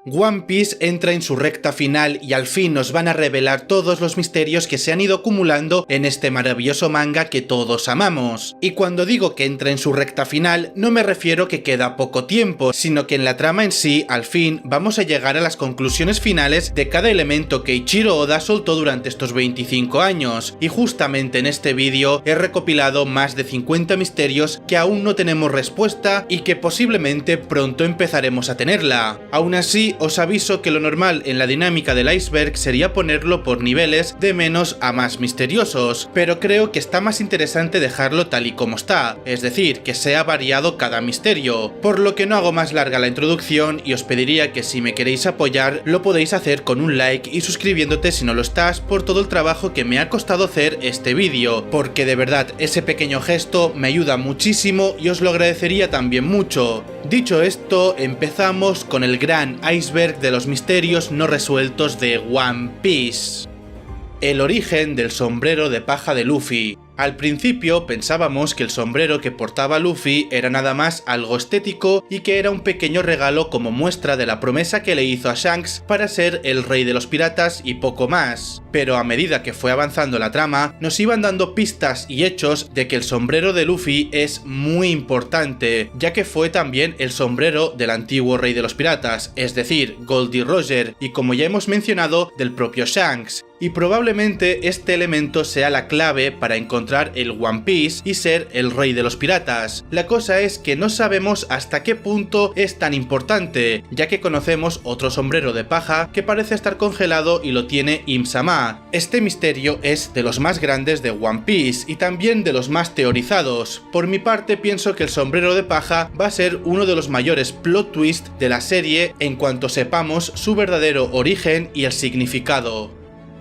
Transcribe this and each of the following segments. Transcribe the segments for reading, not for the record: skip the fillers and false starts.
One Piece entra en su recta final y al fin nos van a revelar todos los misterios que se han ido acumulando en este maravilloso manga que todos amamos. Y cuando digo que entra en su recta final, no me refiero que queda poco tiempo, sino que en la trama en sí, al fin, vamos a llegar a las conclusiones finales de cada elemento que Eiichiro Oda soltó durante estos 25 años. Y justamente en este vídeo he recopilado más de 50 misterios que aún no tenemos respuesta y que posiblemente pronto empezaremos a tenerla. Aún así, os aviso que lo normal en la dinámica del iceberg sería ponerlo por niveles de menos a más misteriosos, pero creo que está más interesante dejarlo tal y como está, es decir, que sea variado cada misterio, por lo que no hago más larga la introducción y os pediría que si me queréis apoyar lo podéis hacer con un like y suscribiéndote si no lo estás por todo el trabajo que me ha costado hacer este vídeo, porque de verdad ese pequeño gesto me ayuda muchísimo y os lo agradecería también mucho. Dicho esto, empezamos con el gran iceberg de los misterios no resueltos de One Piece. El origen del sombrero de paja de Luffy. Al principio pensábamos que el sombrero que portaba Luffy era nada más algo estético y que era un pequeño regalo como muestra de la promesa que le hizo a Shanks para ser el rey de los piratas y poco más. Pero a medida que fue avanzando la trama, nos iban dando pistas y hechos de que el sombrero de Luffy es muy importante, ya que fue también el sombrero del antiguo rey de los piratas, es decir, Goldie Roger, y como ya hemos mencionado, del propio Shanks. Y probablemente este elemento sea la clave para encontrar el One Piece y ser el rey de los piratas. La cosa es que no sabemos hasta qué punto es tan importante, ya que conocemos otro sombrero de paja que parece estar congelado y lo tiene Im-sama. Este misterio es de los más grandes de One Piece y también de los más teorizados. Por mi parte pienso que el sombrero de paja va a ser uno de los mayores plot twists de la serie en cuanto sepamos su verdadero origen y el significado.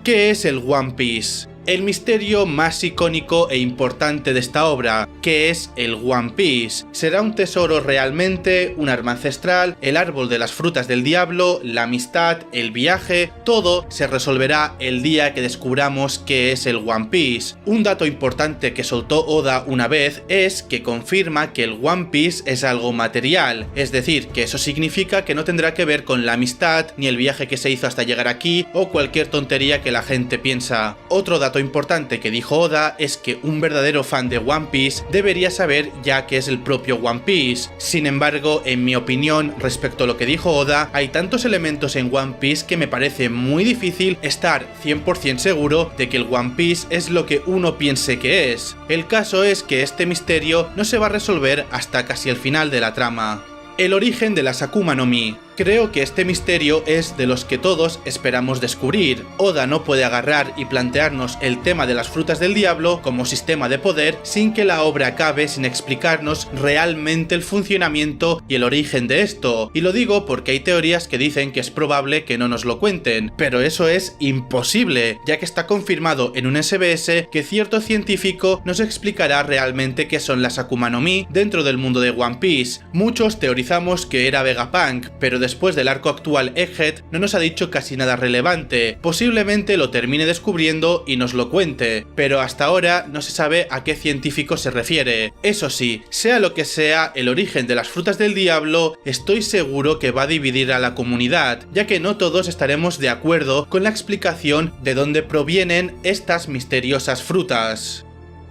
¿Qué es el One Piece? El misterio más icónico e importante de esta obra, que es el One Piece. ¿Será un tesoro realmente, un arma ancestral, el árbol de las frutas del diablo, la amistad, el viaje? Todo se resolverá el día que descubramos qué es el One Piece. Un dato importante que soltó Oda una vez es que confirma que el One Piece es algo material, es decir, que eso significa que no tendrá que ver con la amistad, ni el viaje que se hizo hasta llegar aquí, o cualquier tontería que la gente piensa. Otro dato importante que dijo Oda es que un verdadero fan de One Piece debería saber ya que es el propio One Piece. Sin embargo, en mi opinión, respecto a lo que dijo Oda, hay tantos elementos en One Piece que me parece muy difícil estar 100% seguro de que el One Piece es lo que uno piense que es. El caso es que este misterio no se va a resolver hasta casi el final de la trama. El origen de las Akuma no Mi. Creo que este misterio es de los que todos esperamos descubrir. Oda no puede agarrar y plantearnos el tema de las frutas del diablo como sistema de poder sin que la obra acabe sin explicarnos realmente el funcionamiento y el origen de esto. Y lo digo porque hay teorías que dicen que es probable que no nos lo cuenten, pero eso es imposible, ya que está confirmado en un SBS que cierto científico nos explicará realmente qué son las Akuma no Mi dentro del mundo de One Piece. Muchos teorizamos que era Vegapunk, pero después del arco actual Egghead no nos ha dicho casi nada relevante. Posiblemente lo termine descubriendo y nos lo cuente, pero hasta ahora no se sabe a qué científico se refiere. Eso sí, sea lo que sea el origen de las frutas del diablo, estoy seguro que va a dividir a la comunidad, ya que no todos estaremos de acuerdo con la explicación de dónde provienen estas misteriosas frutas.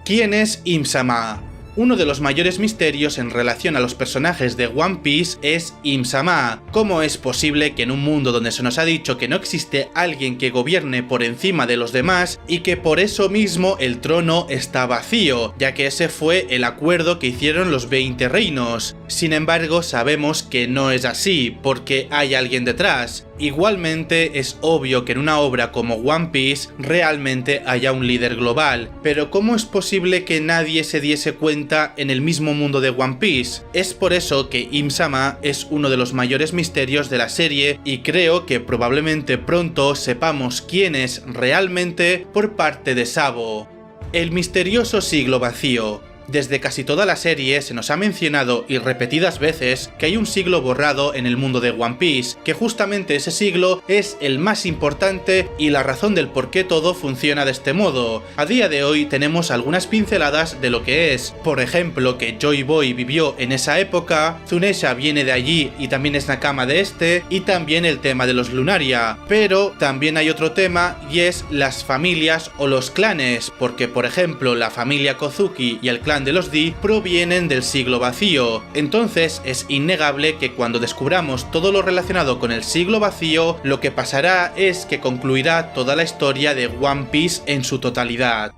¿Quién es Im-sama? Uno de los mayores misterios en relación a los personajes de One Piece es Im-sama. ¿Cómo es posible que en un mundo donde se nos ha dicho que no existe alguien que gobierne por encima de los demás y que por eso mismo el trono está vacío, ya que ese fue el acuerdo que hicieron los 20 reinos? Sin embargo, sabemos que no es así, porque hay alguien detrás. Igualmente es obvio que en una obra como One Piece realmente haya un líder global, pero ¿cómo es posible que nadie se diese cuenta en el mismo mundo de One Piece? Es por eso que Im-sama es uno de los mayores misterios de la serie y creo que probablemente pronto sepamos quién es realmente por parte de Sabo. El misterioso siglo vacío. Desde casi toda la serie se nos ha mencionado y repetidas veces que hay un siglo borrado en el mundo de One Piece, que justamente ese siglo es el más importante y la razón del por qué todo funciona de este modo. A día de hoy tenemos algunas pinceladas de lo que es, por ejemplo que Joy Boy vivió en esa época, Zunesha viene de allí y también es nakama de este, y también el tema de los Lunaria, pero también hay otro tema y es las familias o los clanes, porque por ejemplo la familia Kozuki y el clan de los D provienen del siglo vacío. Entonces es innegable que cuando descubramos todo lo relacionado con el siglo vacío, lo que pasará es que concluirá toda la historia de One Piece en su totalidad.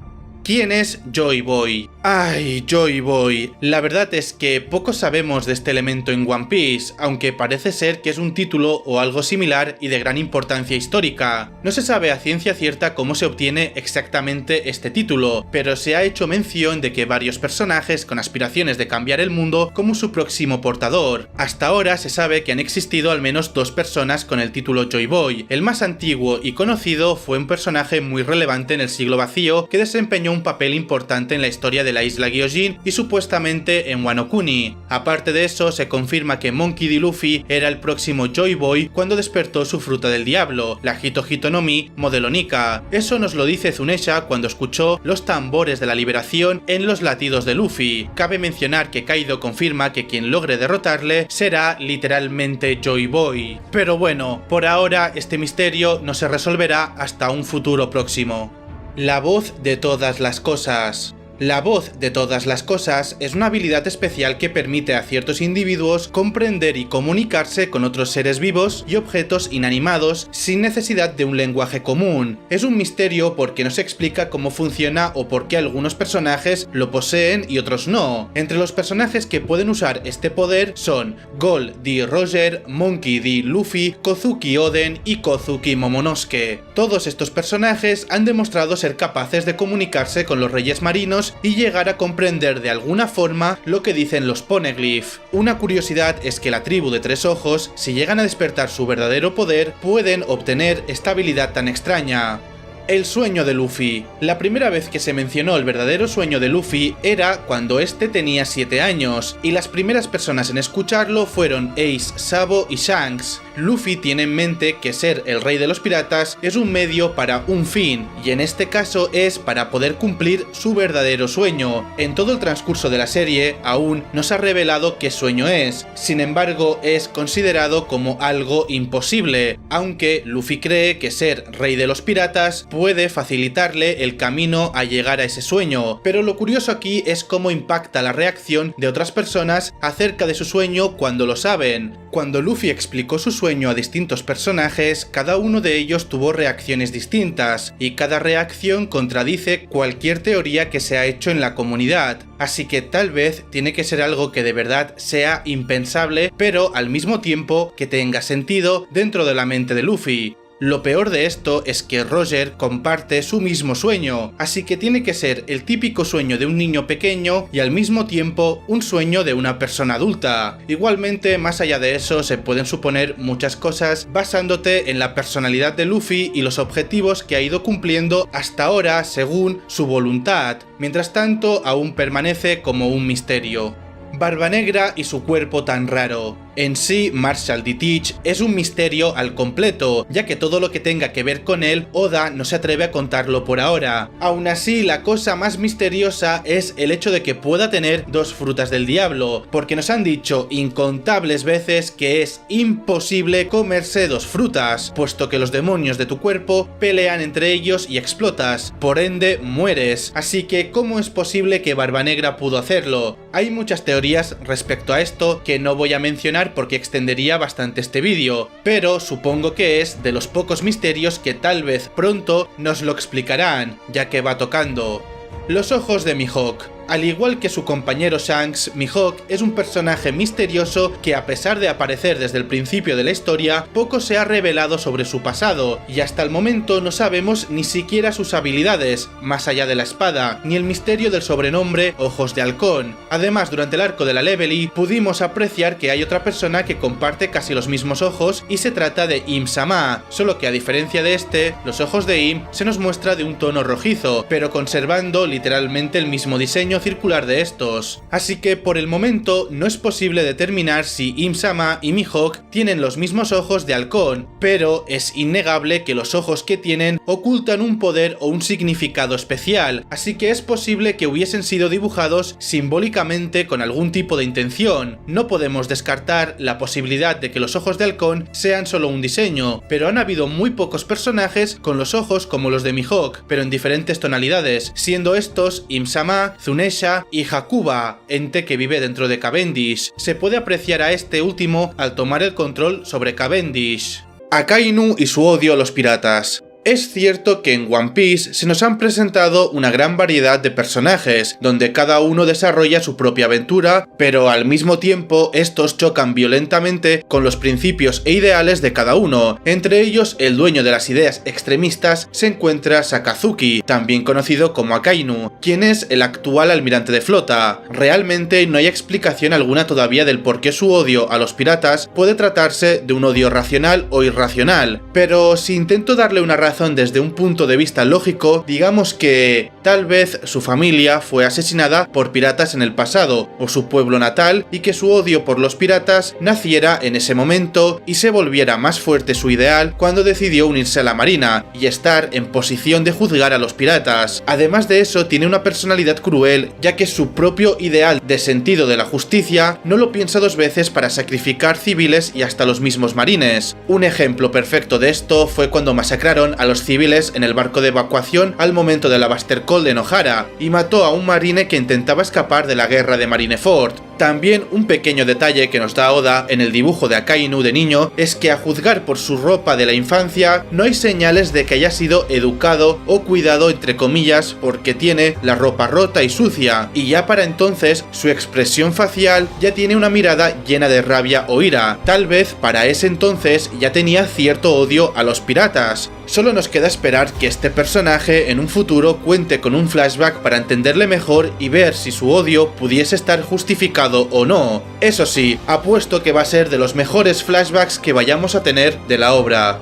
¿Quién es Joy Boy? ¡Ay, Joy Boy! La verdad es que poco sabemos de este elemento en One Piece, aunque parece ser que es un título o algo similar y de gran importancia histórica. No se sabe a ciencia cierta cómo se obtiene exactamente este título, pero se ha hecho mención de que varios personajes con aspiraciones de cambiar el mundo como su próximo portador. Hasta ahora se sabe que han existido al menos 2 personas con el título Joy Boy. El más antiguo y conocido fue un personaje muy relevante en el siglo vacío que desempeñó un papel importante en la historia de la isla Gyojin y supuestamente en Wano Kuni. Aparte de eso, se confirma que Monkey D. Luffy era el próximo Joy Boy cuando despertó su fruta del diablo, la Hito Hito no Mi modelo Nika. Eso nos lo dice Zunesha cuando escuchó los tambores de la liberación en los latidos de Luffy. Cabe mencionar que Kaido confirma que quien logre derrotarle será literalmente Joy Boy. Pero bueno, por ahora este misterio no se resolverá hasta un futuro próximo. La voz de todas las cosas. La voz de todas las cosas es una habilidad especial que permite a ciertos individuos comprender y comunicarse con otros seres vivos y objetos inanimados sin necesidad de un lenguaje común. Es un misterio porque no se explica cómo funciona o por qué algunos personajes lo poseen y otros no. Entre los personajes que pueden usar este poder son Gold D. Roger, Monkey D. Luffy, Kozuki Oden y Kozuki Momonosuke. Todos estos personajes han demostrado ser capaces de comunicarse con los reyes marinos y llegar a comprender de alguna forma lo que dicen los Poneglyph. Una curiosidad es que la tribu de 3 ojos, si llegan a despertar su verdadero poder, pueden obtener esta habilidad tan extraña. El sueño de Luffy. La primera vez que se mencionó el verdadero sueño de Luffy era cuando este tenía 7 años, y las primeras personas en escucharlo fueron Ace, Sabo y Shanks. Luffy tiene en mente que ser el rey de los piratas es un medio para un fin, y en este caso es para poder cumplir su verdadero sueño. En todo el transcurso de la serie aún no se ha revelado qué sueño es, sin embargo es considerado como algo imposible, aunque Luffy cree que ser rey de los piratas puede facilitarle el camino a llegar a ese sueño, pero lo curioso aquí es cómo impacta la reacción de otras personas acerca de su sueño cuando lo saben. Cuando Luffy explicó su sueño a distintos personajes, cada uno de ellos tuvo reacciones distintas, y cada reacción contradice cualquier teoría que se ha hecho en la comunidad, así que tal vez tiene que ser algo que de verdad sea impensable, pero al mismo tiempo que tenga sentido dentro de la mente de Luffy. Lo peor de esto es que Roger comparte su mismo sueño, así que tiene que ser el típico sueño de un niño pequeño y al mismo tiempo un sueño de una persona adulta. Igualmente, más allá de eso, se pueden suponer muchas cosas basándote en la personalidad de Luffy y los objetivos que ha ido cumpliendo hasta ahora según su voluntad. Mientras tanto, aún permanece como un misterio. Barba Negra y su cuerpo tan raro. En sí, Marshall D. Teach es un misterio al completo, ya que todo lo que tenga que ver con él, Oda no se atreve a contarlo por ahora. Aún así, la cosa más misteriosa es el hecho de que pueda tener 2 frutas del diablo, porque nos han dicho incontables veces que es imposible comerse 2 frutas, puesto que los demonios de tu cuerpo pelean entre ellos y explotas, por ende mueres. Así que, ¿cómo es posible que Barba Negra pudo hacerlo? Hay muchas teorías respecto a esto que no voy a mencionar porque extendería bastante este vídeo, pero supongo que es de los pocos misterios que tal vez pronto nos lo explicarán, ya que va tocando. Los ojos de Mihawk. Al igual que su compañero Shanks, Mihawk es un personaje misterioso que, a pesar de aparecer desde el principio de la historia, poco se ha revelado sobre su pasado, y hasta el momento no sabemos ni siquiera sus habilidades, más allá de la espada, ni el misterio del sobrenombre Ojos de Halcón. Además, durante el arco de la Leveling pudimos apreciar que hay otra persona que comparte casi los mismos ojos, y se trata de Im-sama, solo que a diferencia de este, los ojos de Im se nos muestra de un tono rojizo, pero conservando literalmente el mismo diseño diseño circular de estos, así que por el momento no es posible determinar si Im-sama y Mihawk tienen los mismos ojos de halcón, pero es innegable que los ojos que tienen ocultan un poder o un significado especial, así que es posible que hubiesen sido dibujados simbólicamente con algún tipo de intención. No podemos descartar la posibilidad de que los ojos de halcón sean solo un diseño, pero han habido muy pocos personajes con los ojos como los de Mihawk, pero en diferentes tonalidades, siendo estos Im-sama, Zunesha y Hakuba, ente que vive dentro de Cavendish. Se puede apreciar a este último al tomar el control sobre Cavendish. Akainu y su odio a los piratas. Es cierto que en One Piece se nos han presentado una gran variedad de personajes, donde cada uno desarrolla su propia aventura, pero al mismo tiempo estos chocan violentamente con los principios e ideales de cada uno. Entre ellos, el dueño de las ideas extremistas se encuentra Sakazuki, también conocido como Akainu, quien es el actual almirante de flota. Realmente no hay explicación alguna todavía del por qué su odio a los piratas puede tratarse de un odio racional o irracional, pero si intento darle una razón desde un punto de vista lógico, digamos que tal vez su familia fue asesinada por piratas en el pasado, o su pueblo natal, y que su odio por los piratas naciera en ese momento y se volviera más fuerte su ideal cuando decidió unirse a la marina y estar en posición de juzgar a los piratas. Además de eso, tiene una personalidad cruel, ya que su propio ideal de sentido de la justicia no lo piensa dos veces para sacrificar civiles y hasta los mismos marines. Un ejemplo perfecto de esto fue cuando masacraron a los civiles en el barco de evacuación al momento de la Buster Call de Nohara y mató a un marine que intentaba escapar de la guerra de Marineford. También un pequeño detalle que nos da Oda en el dibujo de Akainu de niño es que a juzgar por su ropa de la infancia no hay señales de que haya sido educado o cuidado entre comillas porque tiene la ropa rota y sucia, y ya para entonces su expresión facial ya tiene una mirada llena de rabia o ira. Tal vez para ese entonces ya tenía cierto odio a los piratas. Solo nos queda esperar que este personaje en un futuro cuente con un flashback para entenderle mejor y ver si su odio pudiese estar justificado o no. Eso sí, apuesto que va a ser de los mejores flashbacks que vayamos a tener de la obra.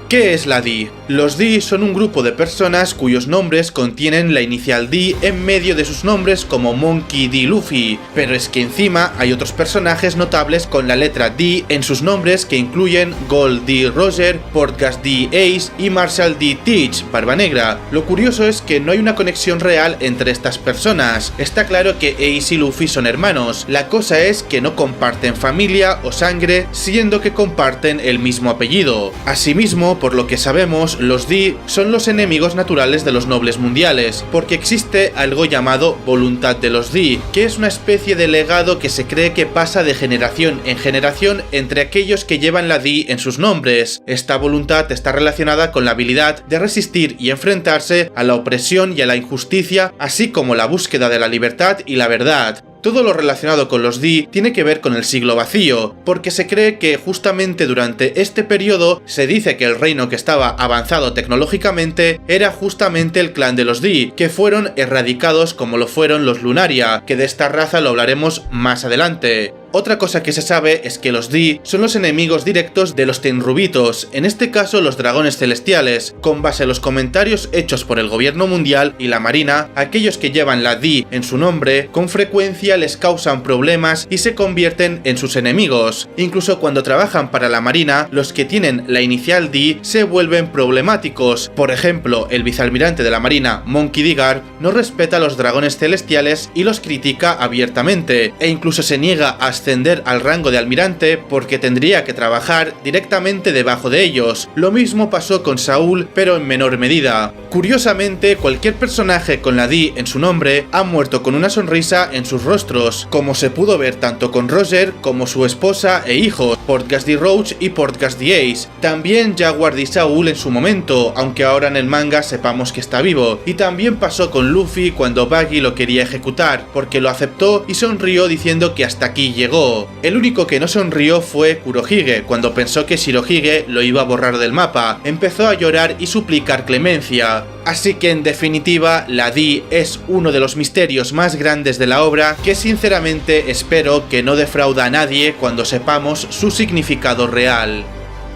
¿Qué es la D? Los D son un grupo de personas cuyos nombres contienen la inicial D en medio de sus nombres como Monkey D. Luffy, pero es que encima hay otros personajes notables con la letra D en sus nombres que incluyen Gold D. Roger, Portgas D. Ace y Marshall D. Teach, Barba Negra. Lo curioso es que no hay una conexión real entre estas personas. Está claro que Ace y Luffy son hermanos, la cosa es que no comparten familia o sangre, siendo que comparten el mismo apellido. Asimismo, por lo que sabemos, los D son los enemigos naturales de los nobles mundiales, porque existe algo llamado voluntad de los D, que es una especie de legado que se cree que pasa de generación en generación entre aquellos que llevan la D en sus nombres. Esta voluntad está relacionada con la habilidad de resistir y enfrentarse a la opresión y a la injusticia, así como la búsqueda de la libertad y la verdad. Todo lo relacionado con los D tiene que ver con el siglo vacío, porque se cree que justamente durante este periodo se dice que el reino que estaba avanzado tecnológicamente era justamente el clan de los D, que fueron erradicados como lo fueron los Lunaria, que de esta raza lo hablaremos más adelante. Otra cosa que se sabe es que los D son los enemigos directos de los Tenryubitos, en este caso los dragones celestiales. Con base a los comentarios hechos por el gobierno mundial y la marina, aquellos que llevan la D en su nombre con frecuencia les causan problemas y se convierten en sus enemigos. Incluso cuando trabajan para la marina, los que tienen la inicial D se vuelven problemáticos. Por ejemplo, el vicealmirante de la marina, Monkey D. Garp, no respeta a los dragones celestiales y los critica abiertamente, e incluso se niega a ascender al rango de almirante porque tendría que trabajar directamente debajo de ellos. Lo mismo pasó con Saúl, pero en menor medida. Curiosamente, cualquier personaje con la D en su nombre ha muerto con una sonrisa en sus rostros, como se pudo ver tanto con Roger como su esposa e hijos, Portgas D. Roach y Portgas D. Ace. También Jaguar D. Saúl en su momento, aunque ahora en el manga sepamos que está vivo. Y también pasó con Luffy cuando Buggy lo quería ejecutar, porque lo aceptó y sonrió diciendo que hasta aquí llegó. El único que no sonrió fue Kurohige, cuando pensó que Shirohige lo iba a borrar del mapa. Empezó a llorar y suplicar clemencia. Así que en definitiva, la D es uno de los misterios más grandes de la obra que sinceramente espero que no defrauda a nadie cuando sepamos su significado real.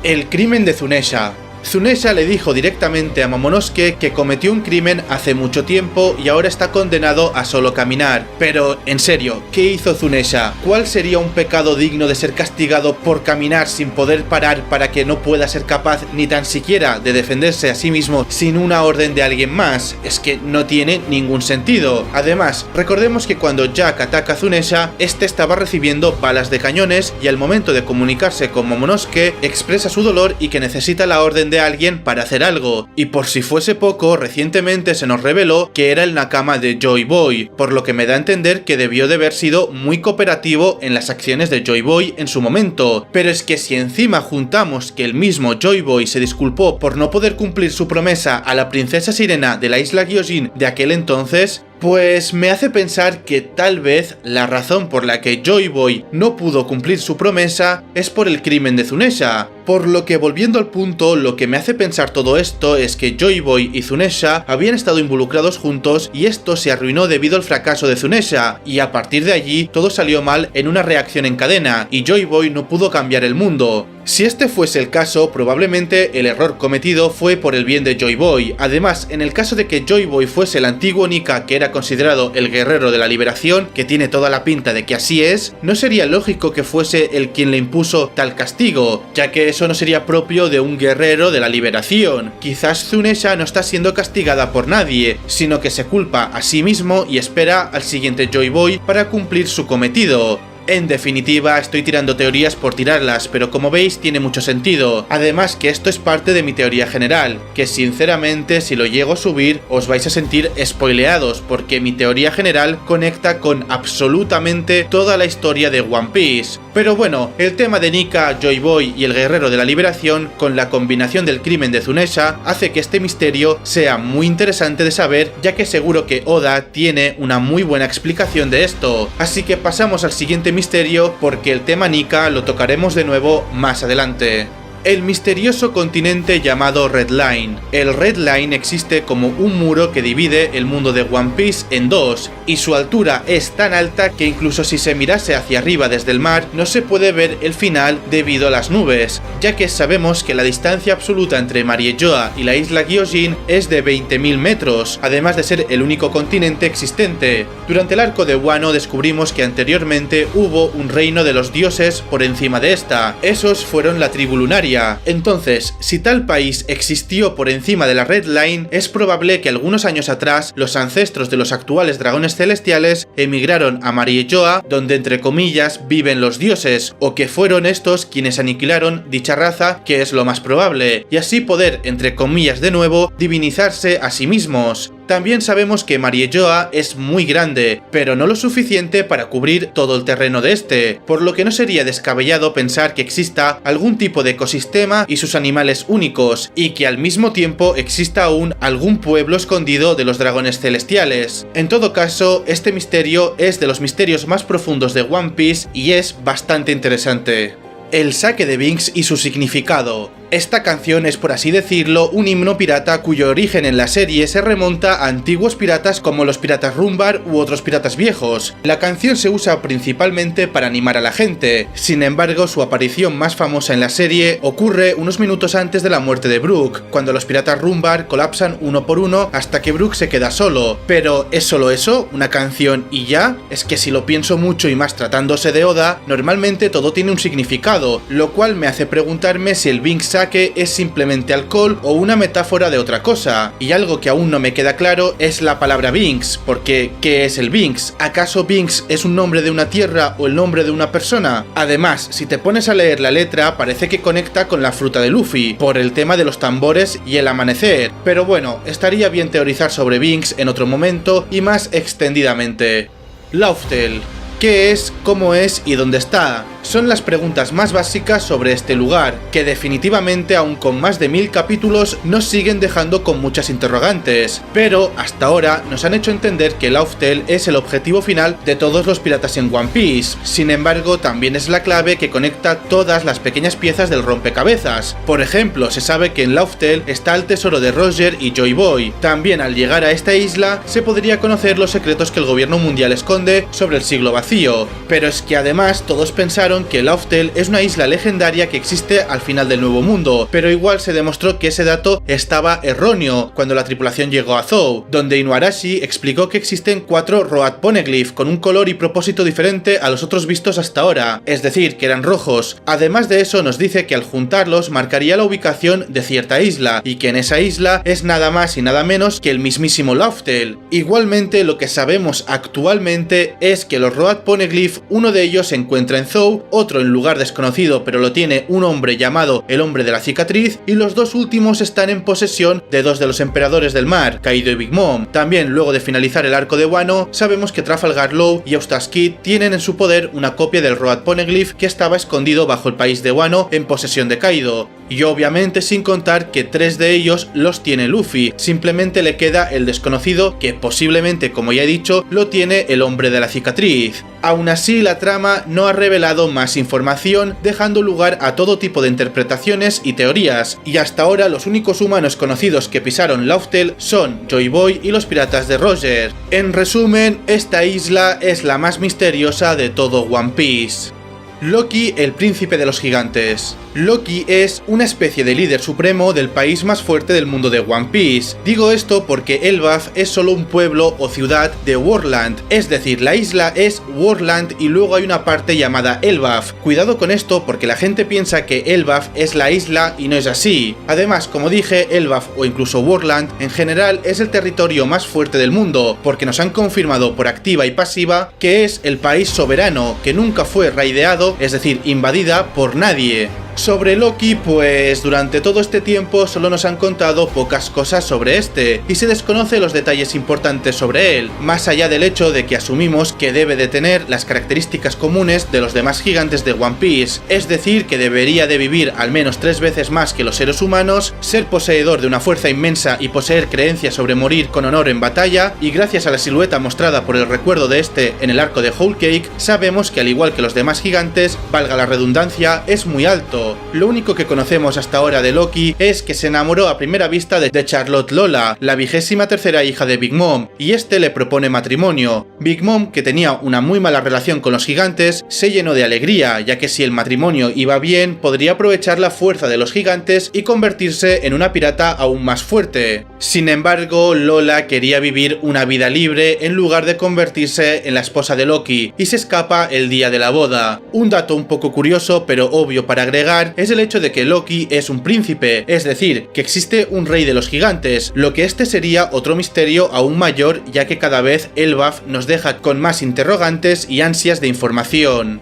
El crimen de Zunesha. Zunesha le dijo directamente a Momonosuke que cometió un crimen hace mucho tiempo y ahora está condenado a solo caminar. Pero, en serio, ¿qué hizo Zunesha? ¿Cuál sería un pecado digno de ser castigado por caminar sin poder parar para que no pueda ser capaz ni tan siquiera de defenderse a sí mismo sin una orden de alguien más? Es que no tiene ningún sentido. Además, recordemos que cuando Jack ataca a Zunesha, este estaba recibiendo balas de cañones y al momento de comunicarse con Momonosuke expresa su dolor y que necesita la orden de alguien para hacer algo. Y por si fuese poco, recientemente se nos reveló que era el nakama de Joy Boy, por lo que me da a entender que debió de haber sido muy cooperativo en las acciones de Joy Boy en su momento. Pero es que si encima juntamos que el mismo Joy Boy se disculpó por no poder cumplir su promesa a la princesa sirena de la isla Gyojin de aquel entonces, pues me hace pensar que tal vez la razón por la que Joy Boy no pudo cumplir su promesa es por el crimen de Zunesha. Por lo que, volviendo al punto, lo que me hace pensar todo esto es que Joy Boy y Zunesha habían estado involucrados juntos y esto se arruinó debido al fracaso de Zunesha, y a partir de allí todo salió mal en una reacción en cadena y Joy Boy no pudo cambiar el mundo. Si este fuese el caso, probablemente el error cometido fue por el bien de Joy Boy. Además, en el caso de que Joy Boy fuese el antiguo Nika que era considerado el guerrero de la liberación, que tiene toda la pinta de que así es, no sería lógico que fuese el quien le impuso tal castigo, ya que eso no sería propio de un guerrero de la liberación. Quizás Zunesha no está siendo castigada por nadie, sino que se culpa a sí mismo y espera al siguiente Joy Boy para cumplir su cometido. En definitiva, estoy tirando teorías por tirarlas, pero como veis tiene mucho sentido. Además que esto es parte de mi teoría general, que sinceramente si lo llego a subir os vais a sentir spoileados, porque mi teoría general conecta con absolutamente toda la historia de One Piece. Pero bueno, el tema de Nika, Joy Boy y el guerrero de la liberación, con la combinación del crimen de Zunesha, hace que este misterio sea muy interesante de saber, ya que seguro que Oda tiene una muy buena explicación de esto. Así que pasamos al siguiente misterio, porque el tema Nika lo tocaremos de nuevo más adelante. El misterioso continente llamado Red Line. El Red Line existe como un muro que divide el mundo de One Piece en dos, y su altura es tan alta que incluso si se mirase hacia arriba desde el mar no se puede ver el final debido a las nubes, ya que sabemos que la distancia absoluta entre Mariejoa y la isla Gyojin es de 20.000 metros, además de ser el único continente existente. Durante el arco de Wano descubrimos que anteriormente hubo un reino de los dioses por encima de esta. Esos fueron la tribu lunaria. Entonces, si tal país existió por encima de la Red Line, es probable que algunos años atrás los ancestros de los actuales dragones celestiales emigraron a Mariejoa, donde entre comillas viven los dioses, o que fueron estos quienes aniquilaron dicha raza, que es lo más probable, y así poder, entre comillas de nuevo, divinizarse a sí mismos. También sabemos que Mariejoa es muy grande, pero no lo suficiente para cubrir todo el terreno de este, por lo que no sería descabellado pensar que exista algún tipo de ecosistema y sus animales únicos, y que al mismo tiempo exista aún algún pueblo escondido de los dragones celestiales. En todo caso, este misterio es de los misterios más profundos de One Piece y es bastante interesante. El saque de Binks y su significado. Esta canción es, por así decirlo, un himno pirata cuyo origen en la serie se remonta a antiguos piratas como los piratas Rumbar u otros piratas viejos. La canción se usa principalmente para animar a la gente, sin embargo su aparición más famosa en la serie ocurre unos minutos antes de la muerte de Brook, cuando los piratas Rumbar colapsan uno por uno hasta que Brook se queda solo. Pero ¿es solo eso? ¿Una canción y ya? Es que si lo pienso mucho y más tratándose de Oda, normalmente todo tiene un significado, lo cual me hace preguntarme si el Binks que es simplemente alcohol o una metáfora de otra cosa, y algo que aún no me queda claro es la palabra Binks, porque ¿qué es el Binks? ¿Acaso Binks es un nombre de una tierra o el nombre de una persona? Además, si te pones a leer la letra parece que conecta con la fruta de Luffy, por el tema de los tambores y el amanecer, pero bueno, estaría bien teorizar sobre Binks en otro momento y más extendidamente. Lauftel. ¿Qué es, cómo es y dónde está? Son las preguntas más básicas sobre este lugar, que definitivamente aún con más de 1000 capítulos nos siguen dejando con muchas interrogantes, pero hasta ahora nos han hecho entender que Lauftel es el objetivo final de todos los piratas en One Piece. Sin embargo, también es la clave que conecta todas las pequeñas piezas del rompecabezas. Por ejemplo, se sabe que en Lauftel está el tesoro de Roger y Joy Boy. También al llegar a esta isla se podría conocer los secretos que el gobierno mundial esconde sobre el siglo vacío, pero es que además todos pensaron pensaron que Lauftel es una isla legendaria que existe al final del Nuevo Mundo, pero igual se demostró que ese dato estaba erróneo cuando la tripulación llegó a Zou, donde Inuarashi explicó que existen 4 Road Poneglyph con un color y propósito diferente a los otros vistos hasta ahora, es decir, que eran rojos. Además de eso nos dice que al juntarlos marcaría la ubicación de cierta isla, y que en esa isla es nada más y nada menos que el mismísimo Lauftel. Igualmente, lo que sabemos actualmente es que los Road Poneglyph, uno de ellos se encuentra en Zou, otro en lugar desconocido pero lo tiene un hombre llamado el Hombre de la Cicatriz, y los dos últimos están en posesión de 2 de los emperadores del mar, Kaido y Big Mom. También, luego de finalizar el arco de Wano, sabemos que Trafalgar Law y Eustace Kid tienen en su poder una copia del Road Poneglyph que estaba escondido bajo el país de Wano en posesión de Kaido. Y obviamente sin contar que 3 de ellos los tiene Luffy, simplemente le queda el desconocido que posiblemente, como ya he dicho, lo tiene el Hombre de la Cicatriz. Aún así, la trama no ha revelado más información, dejando lugar a todo tipo de interpretaciones y teorías, y hasta ahora los únicos humanos conocidos que pisaron Lauftel son Joy Boy y los piratas de Roger. En resumen, esta isla es la más misteriosa de todo One Piece. Loki, el príncipe de los gigantes. Loki es una especie de líder supremo del país más fuerte del mundo de One Piece. Digo esto porque Elbaf es solo un pueblo o ciudad de Worldland, es decir, la isla es Worldland y luego hay una parte llamada Elbaf. Cuidado con esto porque la gente piensa que Elbaf es la isla y no es así. Además, como dije, Elbaf o incluso Worldland en general es el territorio más fuerte del mundo, porque nos han confirmado por activa y pasiva que es el país soberano, que nunca fue raideado, es decir, invadida por nadie. Sobre Loki, pues durante todo este tiempo solo nos han contado pocas cosas sobre este, y se desconoce los detalles importantes sobre él, más allá del hecho de que asumimos que debe de tener las características comunes de los demás gigantes de One Piece, es decir, que debería de vivir al menos 3 veces más que los seres humanos, ser poseedor de una fuerza inmensa y poseer creencias sobre morir con honor en batalla, y gracias a la silueta mostrada por el recuerdo de este en el arco de Whole Cake, sabemos que al igual que los demás gigantes, valga la redundancia, es muy alto. Lo único que conocemos hasta ahora de Loki es que se enamoró a primera vista de Charlotte Lola, la 23ª hija de Big Mom, y este le propone matrimonio. Big Mom, que tenía una muy mala relación con los gigantes, se llenó de alegría, ya que si el matrimonio iba bien, podría aprovechar la fuerza de los gigantes y convertirse en una pirata aún más fuerte. Sin embargo, Lola quería vivir una vida libre en lugar de convertirse en la esposa de Loki, y se escapa el día de la boda. Un dato un poco curioso, pero obvio para agregar, es el hecho de que Loki es un príncipe, es decir, que existe un rey de los gigantes, lo que este sería otro misterio aún mayor, ya que cada vez Elbaf nos deja con más interrogantes y ansias de información.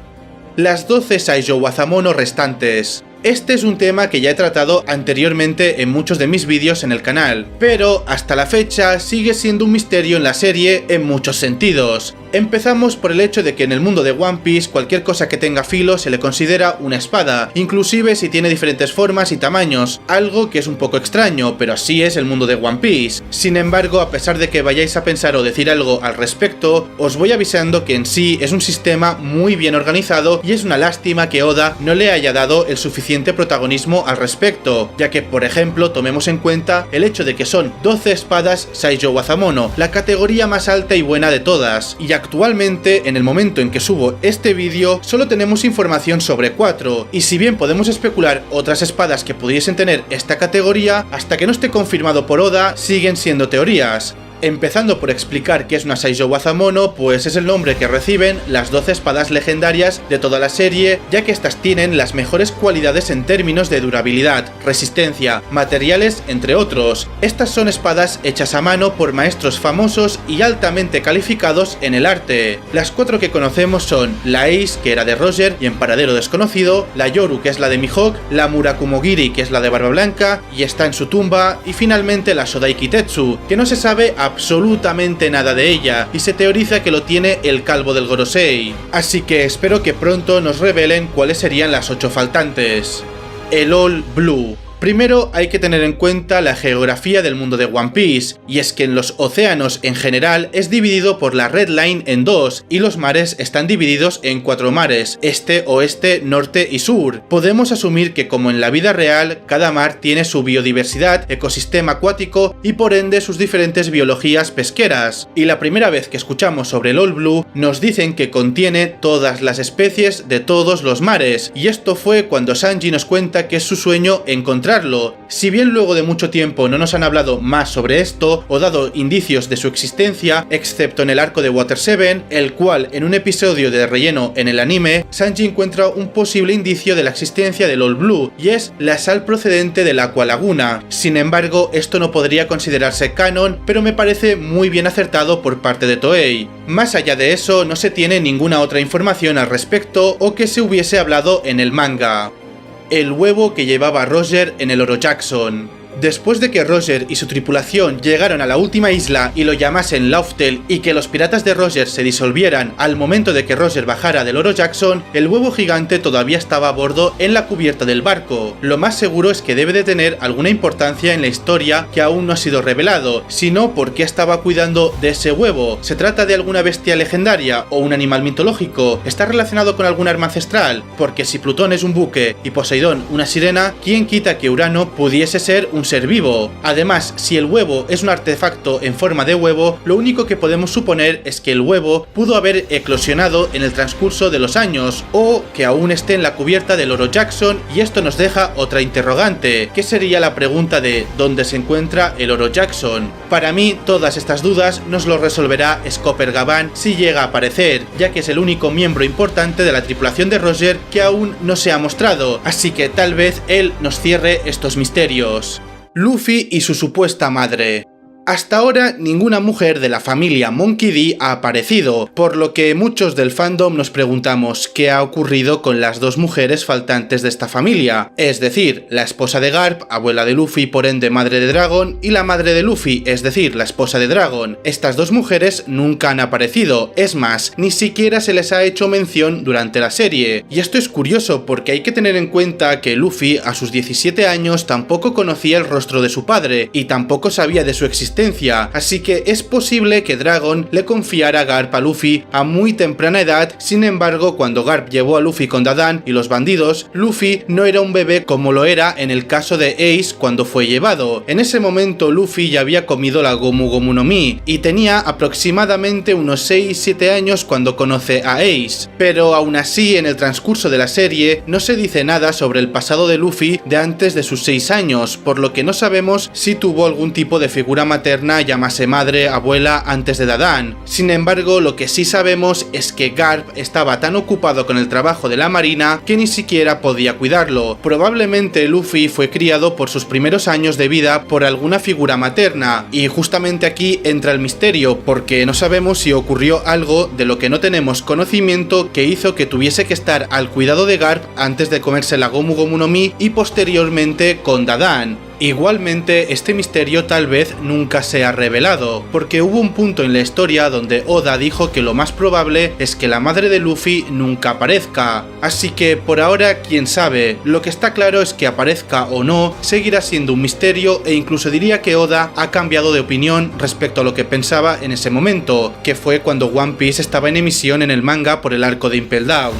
Las 12 Saijou Wazamono restantes. Este es un tema que ya he tratado anteriormente en muchos de mis vídeos en el canal, pero hasta la fecha sigue siendo un misterio en la serie en muchos sentidos. Empezamos por el hecho de que en el mundo de One Piece cualquier cosa que tenga filo se le considera una espada, inclusive si tiene diferentes formas y tamaños, algo que es un poco extraño, pero así es el mundo de One Piece. Sin embargo, a pesar de que vayáis a pensar o decir algo al respecto, os voy avisando que en sí es un sistema muy bien organizado y es una lástima que Oda no le haya dado el suficiente protagonismo al respecto, ya que, por ejemplo, tomemos en cuenta el hecho de que son 12 espadas Saijou Wazamono, la categoría más alta y buena de todas, y actualmente, en el momento en que subo este vídeo, solo tenemos información sobre 4, y si bien podemos especular otras espadas que pudiesen tener esta categoría, hasta que no esté confirmado por Oda, siguen siendo teorías. Empezando por explicar qué es una Saijou Wazamono, pues es el nombre que reciben las 12 espadas legendarias de toda la serie, ya que estas tienen las mejores cualidades en términos de durabilidad, resistencia, materiales, entre otros. Estas son espadas hechas a mano por maestros famosos y altamente calificados en el arte. Las 4 que conocemos son la Ace, que era de Roger y en paradero desconocido, la Yoru, que es la de Mihawk, la Murakumogiri, que es la de Barba Blanca y está en su tumba, y finalmente la Sodai Kitetsu, que no se sabe absolutamente nada de ella, y se teoriza que lo tiene el calvo del Gorosei. Así que espero que pronto nos revelen cuáles serían las 8 faltantes. El All Blue. Primero hay que tener en cuenta la geografía del mundo de One Piece, y es que en los océanos en general es dividido por la Red Line en dos, y los mares están divididos en 4 mares, este, oeste, norte y sur. Podemos asumir que como en la vida real, cada mar tiene su biodiversidad, ecosistema acuático y por ende sus diferentes biologías pesqueras. Y la primera vez que escuchamos sobre el All Blue, nos dicen que contiene todas las especies de todos los mares, y esto fue cuando Sanji nos cuenta que es su sueño encontrarlo. Si bien luego de mucho tiempo no nos han hablado más sobre esto o dado indicios de su existencia, excepto en el arco de Water 7, el cual en un episodio de relleno en el anime, Sanji encuentra un posible indicio de la existencia del All Blue, y es la sal procedente del Aqua Laguna. Sin embargo, esto no podría considerarse canon, pero me parece muy bien acertado por parte de Toei. Más allá de eso, no se tiene ninguna otra información al respecto o que se hubiese hablado en el manga. El huevo que llevaba Roger en el Oro Jackson. Después de que Roger y su tripulación llegaron a la última isla y lo llamasen Lauftel y que los piratas de Roger se disolvieran al momento de que Roger bajara del Oro Jackson, el huevo gigante todavía estaba a bordo en la cubierta del barco. Lo más seguro es que debe de tener alguna importancia en la historia que aún no ha sido revelado, sino por qué estaba cuidando de ese huevo. ¿Se trata de alguna bestia legendaria o un animal mitológico? ¿Está relacionado con algún arma ancestral? Porque si Plutón es un buque y Poseidón una sirena, ¿quién quita que Urano pudiese ser un ser vivo? Además, si el huevo es un artefacto en forma de huevo, lo único que podemos suponer es que el huevo pudo haber eclosionado en el transcurso de los años, o que aún esté en la cubierta del Oro Jackson, y esto nos deja otra interrogante, que sería la pregunta de ¿dónde se encuentra el Oro Jackson? Para mí, todas estas dudas nos lo resolverá Scopper Gavan si llega a aparecer, ya que es el único miembro importante de la tripulación de Roger que aún no se ha mostrado, así que tal vez él nos cierre estos misterios. Luffy y su supuesta madre. Hasta ahora ninguna mujer de la familia Monkey D ha aparecido, por lo que muchos del fandom nos preguntamos qué ha ocurrido con las dos mujeres faltantes de esta familia, es decir, la esposa de Garp, abuela de Luffy por ende madre de Dragon, y la madre de Luffy, es decir, la esposa de Dragon. Estas dos mujeres nunca han aparecido, es más, ni siquiera se les ha hecho mención durante la serie. Y esto es curioso porque hay que tener en cuenta que Luffy a sus 17 años tampoco conocía el rostro de su padre, y tampoco sabía de su existencia, así que es posible que Dragon le confiara a Garp a Luffy a muy temprana edad. Sin embargo, cuando Garp llevó a Luffy con Dadan y los bandidos, Luffy no era un bebé como lo era en el caso de Ace cuando fue llevado. En ese momento Luffy ya había comido la Gomu Gomu no Mi y tenía aproximadamente unos 6-7 años cuando conoce a Ace, pero aún así en el transcurso de la serie no se dice nada sobre el pasado de Luffy de antes de sus 6 años, por lo que no sabemos si tuvo algún tipo de figura materna, llámase madre, abuela, antes de Dadan. Sin embargo, lo que sí sabemos es que Garp estaba tan ocupado con el trabajo de la marina que ni siquiera podía cuidarlo. Probablemente Luffy fue criado por sus primeros años de vida por alguna figura materna, y justamente aquí entra el misterio, porque no sabemos si ocurrió algo de lo que no tenemos conocimiento que hizo que tuviese que estar al cuidado de Garp antes de comerse la Gomu Gomu no Mi y posteriormente con Dadan. Igualmente, este misterio tal vez nunca se ha revelado, porque hubo un punto en la historia donde Oda dijo que lo más probable es que la madre de Luffy nunca aparezca, así que por ahora quién sabe. Lo que está claro es que aparezca o no, seguirá siendo un misterio, e incluso diría que Oda ha cambiado de opinión respecto a lo que pensaba en ese momento, que fue cuando One Piece estaba en emisión en el manga por el arco de Impel Down.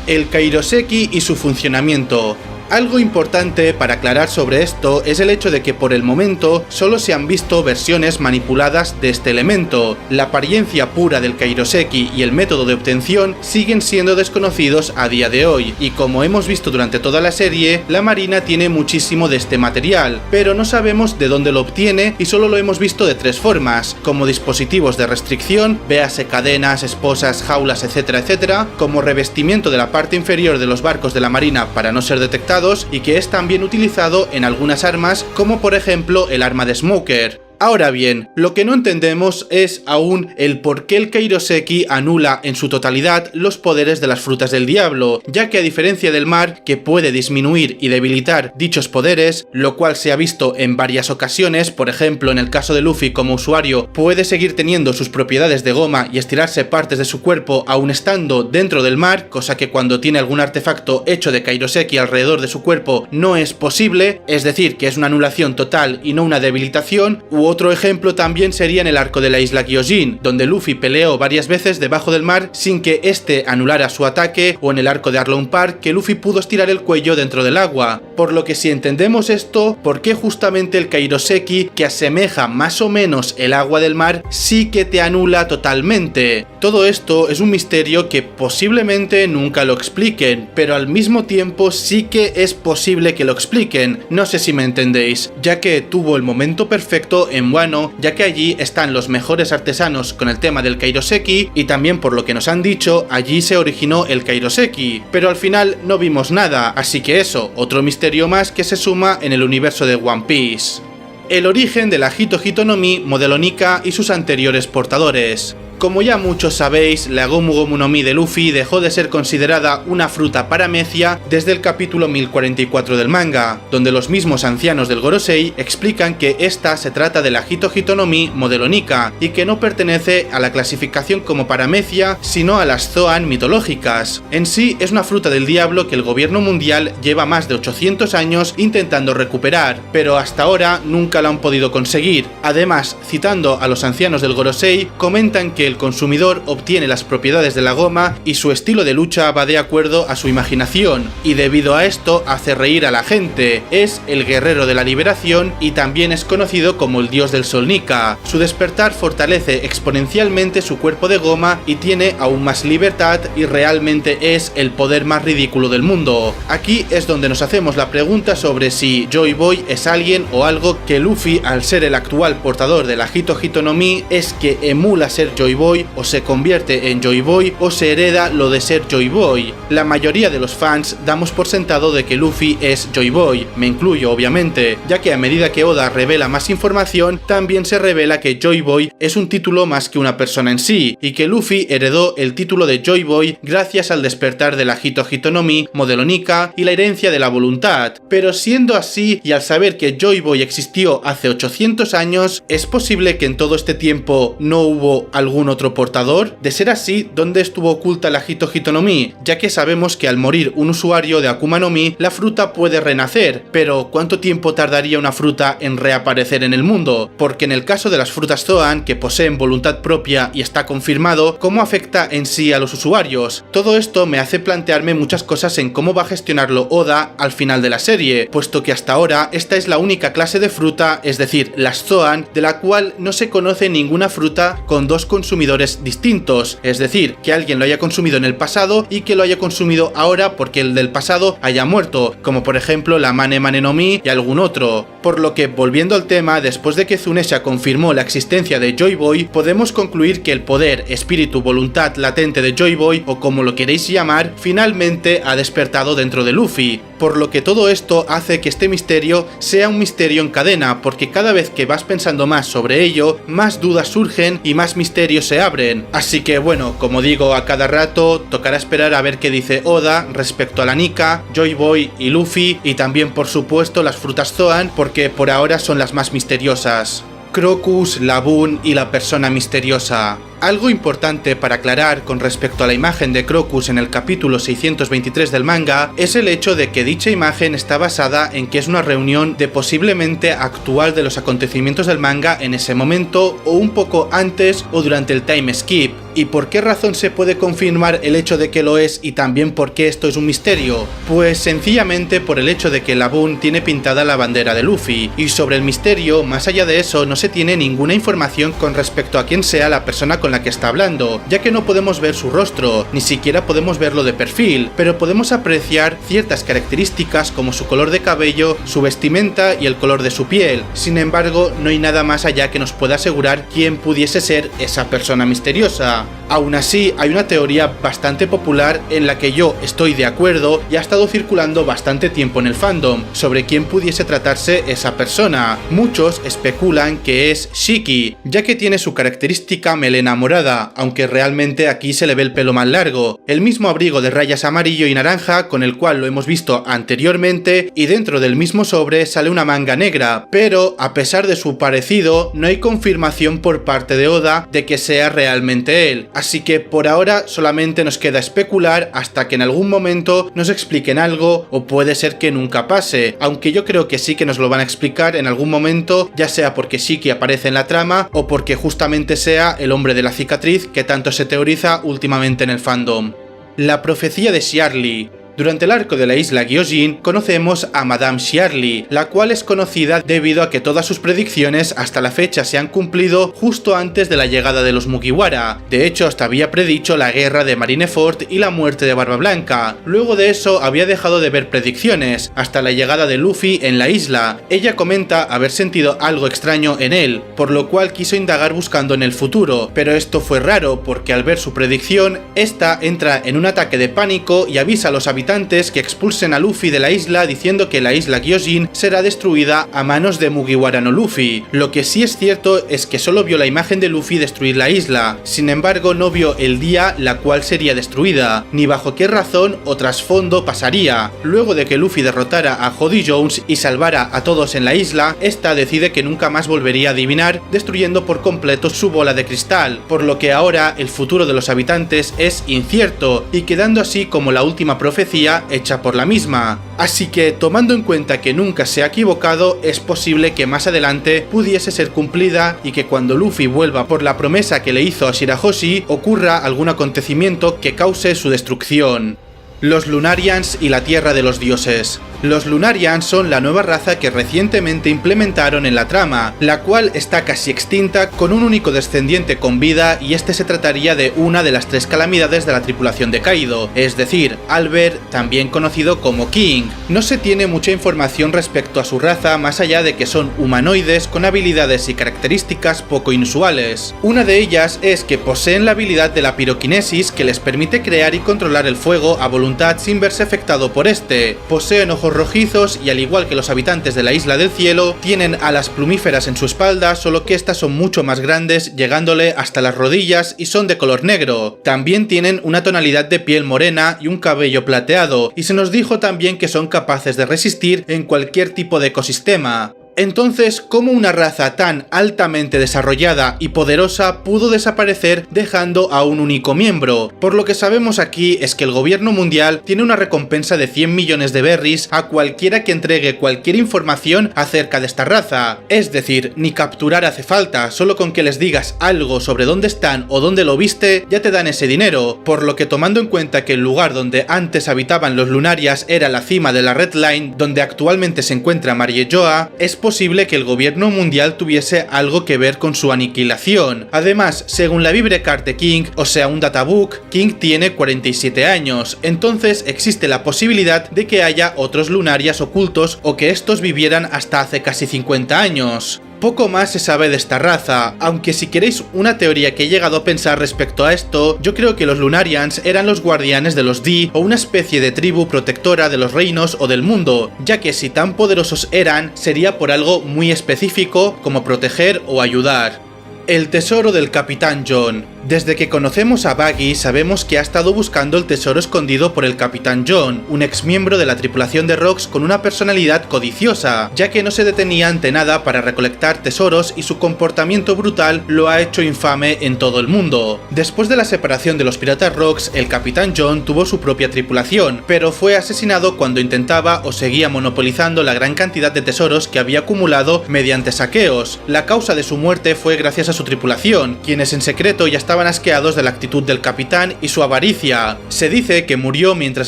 El Kairoseki y su funcionamiento. Algo importante para aclarar sobre esto es el hecho de que por el momento solo se han visto versiones manipuladas de este elemento. La apariencia pura del Kairoseki y el método de obtención siguen siendo desconocidos a día de hoy, y como hemos visto durante toda la serie, la marina tiene muchísimo de este material, pero no sabemos de dónde lo obtiene y solo lo hemos visto de 3 formas, como dispositivos de restricción, véase cadenas, esposas, jaulas, etcétera, etcétera, como revestimiento de la parte inferior de los barcos de la marina para no ser detectados, y que es también utilizado en algunas armas, como por ejemplo el arma de Smoker. Ahora bien, lo que no entendemos es aún el por qué el Kairoseki anula en su totalidad los poderes de las frutas del diablo, ya que a diferencia del mar, que puede disminuir y debilitar dichos poderes, lo cual se ha visto en varias ocasiones, por ejemplo en el caso de Luffy como usuario, puede seguir teniendo sus propiedades de goma y estirarse partes de su cuerpo aún estando dentro del mar, cosa que cuando tiene algún artefacto hecho de Kairoseki alrededor de su cuerpo no es posible, es decir, que es una anulación total y no una debilitación. U otro ejemplo también sería en el arco de la isla Gyojin, donde Luffy peleó varias veces debajo del mar sin que este anulara su ataque, o en el arco de Arlong Park, que Luffy pudo estirar el cuello dentro del agua. Por lo que si entendemos esto, ¿por qué justamente el Kairoseki, que asemeja más o menos el agua del mar, sí que te anula totalmente? Todo esto es un misterio que posiblemente nunca lo expliquen, pero al mismo tiempo sí que es posible que lo expliquen. No sé si me entendéis, ya que tuvo el momento perfecto en Wano, ya que allí están los mejores artesanos con el tema del Kairoseki, y también por lo que nos han dicho, allí se originó el Kairoseki, pero al final no vimos nada, así que eso, otro misterio más que se suma en el universo de One Piece. El origen de la Hito Hito no Mi modelo Nika y sus anteriores portadores. Como ya muchos sabéis, la Gomu Gomu no Mi de Luffy dejó de ser considerada una fruta paramecia desde el capítulo 1044 del manga, donde los mismos ancianos del Gorosei explican que esta se trata de la Hito Hito no Mi modelo Nika y que no pertenece a la clasificación como paramecia, sino a las Zoan mitológicas. En sí es una fruta del diablo que el gobierno mundial lleva más de 800 años intentando recuperar, pero hasta ahora nunca lo han podido conseguir. Además, citando a los ancianos del Gorosei, comentan que el consumidor obtiene las propiedades de la goma y su estilo de lucha va de acuerdo a su imaginación, y debido a esto hace reír a la gente. Es el guerrero de la liberación y también es conocido como el dios del sol Nika. Su despertar fortalece exponencialmente su cuerpo de goma y tiene aún más libertad, y realmente es el poder más ridículo del mundo. Aquí es donde nos hacemos la pregunta sobre si Joy Boy es alguien o algo que Luffy, al ser el actual portador de la Hito Hito no Mi, es que emula ser Joy Boy, o se convierte en Joy Boy, o se hereda lo de ser Joy Boy. La mayoría de los fans damos por sentado de que Luffy es Joy Boy, me incluyo obviamente, ya que a medida que Oda revela más información, también se revela que Joy Boy es un título más que una persona en sí, y que Luffy heredó el título de Joy Boy gracias al despertar de la Hito Hito no Mi modelo Nika y la herencia de la voluntad. Pero siendo así, y al saber que Joy Boy existió hace 800 años, ¿es posible que en todo este tiempo no hubo algún otro portador? De ser así, ¿dónde estuvo oculta la Hito Hito no Mi? Ya que sabemos que al morir un usuario de Akuma no Mi, la fruta puede renacer, pero ¿cuánto tiempo tardaría una fruta en reaparecer en el mundo? Porque en el caso de las frutas Zoan, que poseen voluntad propia y está confirmado, ¿cómo afecta en sí a los usuarios? Todo esto me hace plantearme muchas cosas en cómo va a gestionarlo Oda al final de la serie, puesto que hasta ahora esta es la única clase de fruta, es decir, las Zoan, de la cual no se conoce ninguna fruta con dos consumidores distintos, es decir, que alguien lo haya consumido en el pasado y que lo haya consumido ahora porque el del pasado haya muerto, como por ejemplo la Mane Mane no Mi y algún otro. Por lo que, volviendo al tema, después de que Zunesha confirmó la existencia de Joy Boy, podemos concluir que el poder, espíritu, voluntad latente de Joy Boy, o como lo queréis llamar, finalmente ha despertado dentro de Luffy. Por lo que todo esto hace que este misterio sea un misterio en cadena, porque cada vez que vas pensando más sobre ello, más dudas surgen y más misterios se abren. Así que bueno, como digo a cada rato, tocará esperar a ver qué dice Oda respecto a la Nika, Joy Boy y Luffy, y también por supuesto las frutas Zoan, porque por ahora son las más misteriosas. Crocus, Laboon y la persona misteriosa. Algo importante para aclarar con respecto a la imagen de Crocus en el capítulo 623 del manga es el hecho de que dicha imagen está basada en que es una reunión de posiblemente actual de los acontecimientos del manga en ese momento, o un poco antes o durante el time skip. ¿Y por qué razón se puede confirmar el hecho de que lo es y también por qué esto es un misterio? Pues sencillamente por el hecho de que Laboon tiene pintada la bandera de Luffy, y sobre el misterio, más allá de eso, no se tiene ninguna información con respecto a quién sea la persona con la que está hablando, ya que no podemos ver su rostro, ni siquiera podemos verlo de perfil, pero podemos apreciar ciertas características como su color de cabello, su vestimenta y el color de su piel. Sin embargo, no hay nada más allá que nos pueda asegurar quién pudiese ser esa persona misteriosa. Aún así, hay una teoría bastante popular en la que yo estoy de acuerdo y ha estado circulando bastante tiempo en el fandom sobre quién pudiese tratarse esa persona. Muchos especulan que es Shiki, ya que tiene su característica melena morada, aunque realmente aquí se le ve el pelo más largo, el mismo abrigo de rayas amarillo y naranja con el cual lo hemos visto anteriormente, y dentro del mismo sobre sale una manga negra, pero a pesar de su parecido no hay confirmación por parte de Oda de que sea realmente él, así que por ahora solamente nos queda especular hasta que en algún momento nos expliquen algo, o puede ser que nunca pase, aunque yo creo que sí que nos lo van a explicar en algún momento, ya sea porque Shiki aparece en la trama o porque justamente sea el hombre de la cicatriz que tanto se teoriza últimamente en el fandom. La profecía de Shiarly. Durante el arco de la isla Gyojin conocemos a Madame Shiarly, la cual es conocida debido a que todas sus predicciones hasta la fecha se han cumplido justo antes de la llegada de los Mugiwara. De hecho, hasta había predicho la guerra de Marineford y la muerte de Barba Blanca. Luego de eso había dejado de ver predicciones, hasta la llegada de Luffy en la isla. Ella comenta haber sentido algo extraño en él, por lo cual quiso indagar buscando en el futuro, pero esto fue raro porque al ver su predicción, esta entra en un ataque de pánico y avisa a los habitantes que expulsen a Luffy de la isla diciendo que la isla Gyojin será destruida a manos de Mugiwara no Luffy. Lo que sí es cierto es que solo vio la imagen de Luffy destruir la isla, sin embargo no vio el día la cual sería destruida, ni bajo qué razón o trasfondo pasaría. Luego de que Luffy derrotara a Jody Jones y salvara a todos en la isla, esta decide que nunca más volvería a adivinar, destruyendo por completo su bola de cristal, por lo que ahora el futuro de los habitantes es incierto, y quedando así como la última profecía hecha por la misma. Así que, tomando en cuenta que nunca se ha equivocado, es posible que más adelante pudiese ser cumplida y que cuando Luffy vuelva por la promesa que le hizo a Shirahoshi ocurra algún acontecimiento que cause su destrucción. Los Lunarians y la Tierra de los Dioses. Los Lunarians son la nueva raza que recientemente implementaron en la trama, la cual está casi extinta con un único descendiente con vida, y este se trataría de una de las tres calamidades de la tripulación de Kaido, es decir, Albert, también conocido como King. No se tiene mucha información respecto a su raza más allá de que son humanoides con habilidades y características poco inusuales. Una de ellas es que poseen la habilidad de la piroquinesis que les permite crear y controlar el fuego a voluntad sin verse afectado por este. Poseen ojos rojizos y al igual que los habitantes de la Isla del Cielo, tienen alas plumíferas en su espalda, solo que estas son mucho más grandes, llegándole hasta las rodillas, y son de color negro. También tienen una tonalidad de piel morena y un cabello plateado, y se nos dijo también que son capaces de resistir en cualquier tipo de ecosistema. Entonces, ¿cómo una raza tan altamente desarrollada y poderosa pudo desaparecer dejando a un único miembro? Por lo que sabemos aquí es que el gobierno mundial tiene una recompensa de 100 millones de berries a cualquiera que entregue cualquier información acerca de esta raza. Es decir, ni capturar hace falta, solo con que les digas algo sobre dónde están o dónde lo viste, ya te dan ese dinero. Por lo que, tomando en cuenta que el lugar donde antes habitaban los Lunarias era la cima de la Red Line, donde actualmente se encuentra Mariejoa, es posible que el gobierno mundial tuviese algo que ver con su aniquilación. Además, según la Vibrecard de King, o sea un databook, King tiene 47 años, entonces existe la posibilidad de que haya otros Lunarias ocultos o que estos vivieran hasta hace casi 50 años. Poco más se sabe de esta raza, aunque si queréis una teoría que he llegado a pensar respecto a esto, yo creo que los Lunarians eran los guardianes de los Di o una especie de tribu protectora de los reinos o del mundo, ya que si tan poderosos eran, sería por algo muy específico como proteger o ayudar. El tesoro del Capitán John. Desde que conocemos a Buggy sabemos que ha estado buscando el tesoro escondido por el Capitán John, un ex miembro de la tripulación de Rocks con una personalidad codiciosa, ya que no se detenía ante nada para recolectar tesoros y su comportamiento brutal lo ha hecho infame en todo el mundo. Después de la separación de los piratas Rocks, el Capitán John tuvo su propia tripulación, pero fue asesinado cuando intentaba o seguía monopolizando la gran cantidad de tesoros que había acumulado mediante saqueos. La causa de su muerte fue gracias a su tripulación, quienes en secreto ya estaban asqueados de la actitud del capitán y su avaricia. Se dice que murió mientras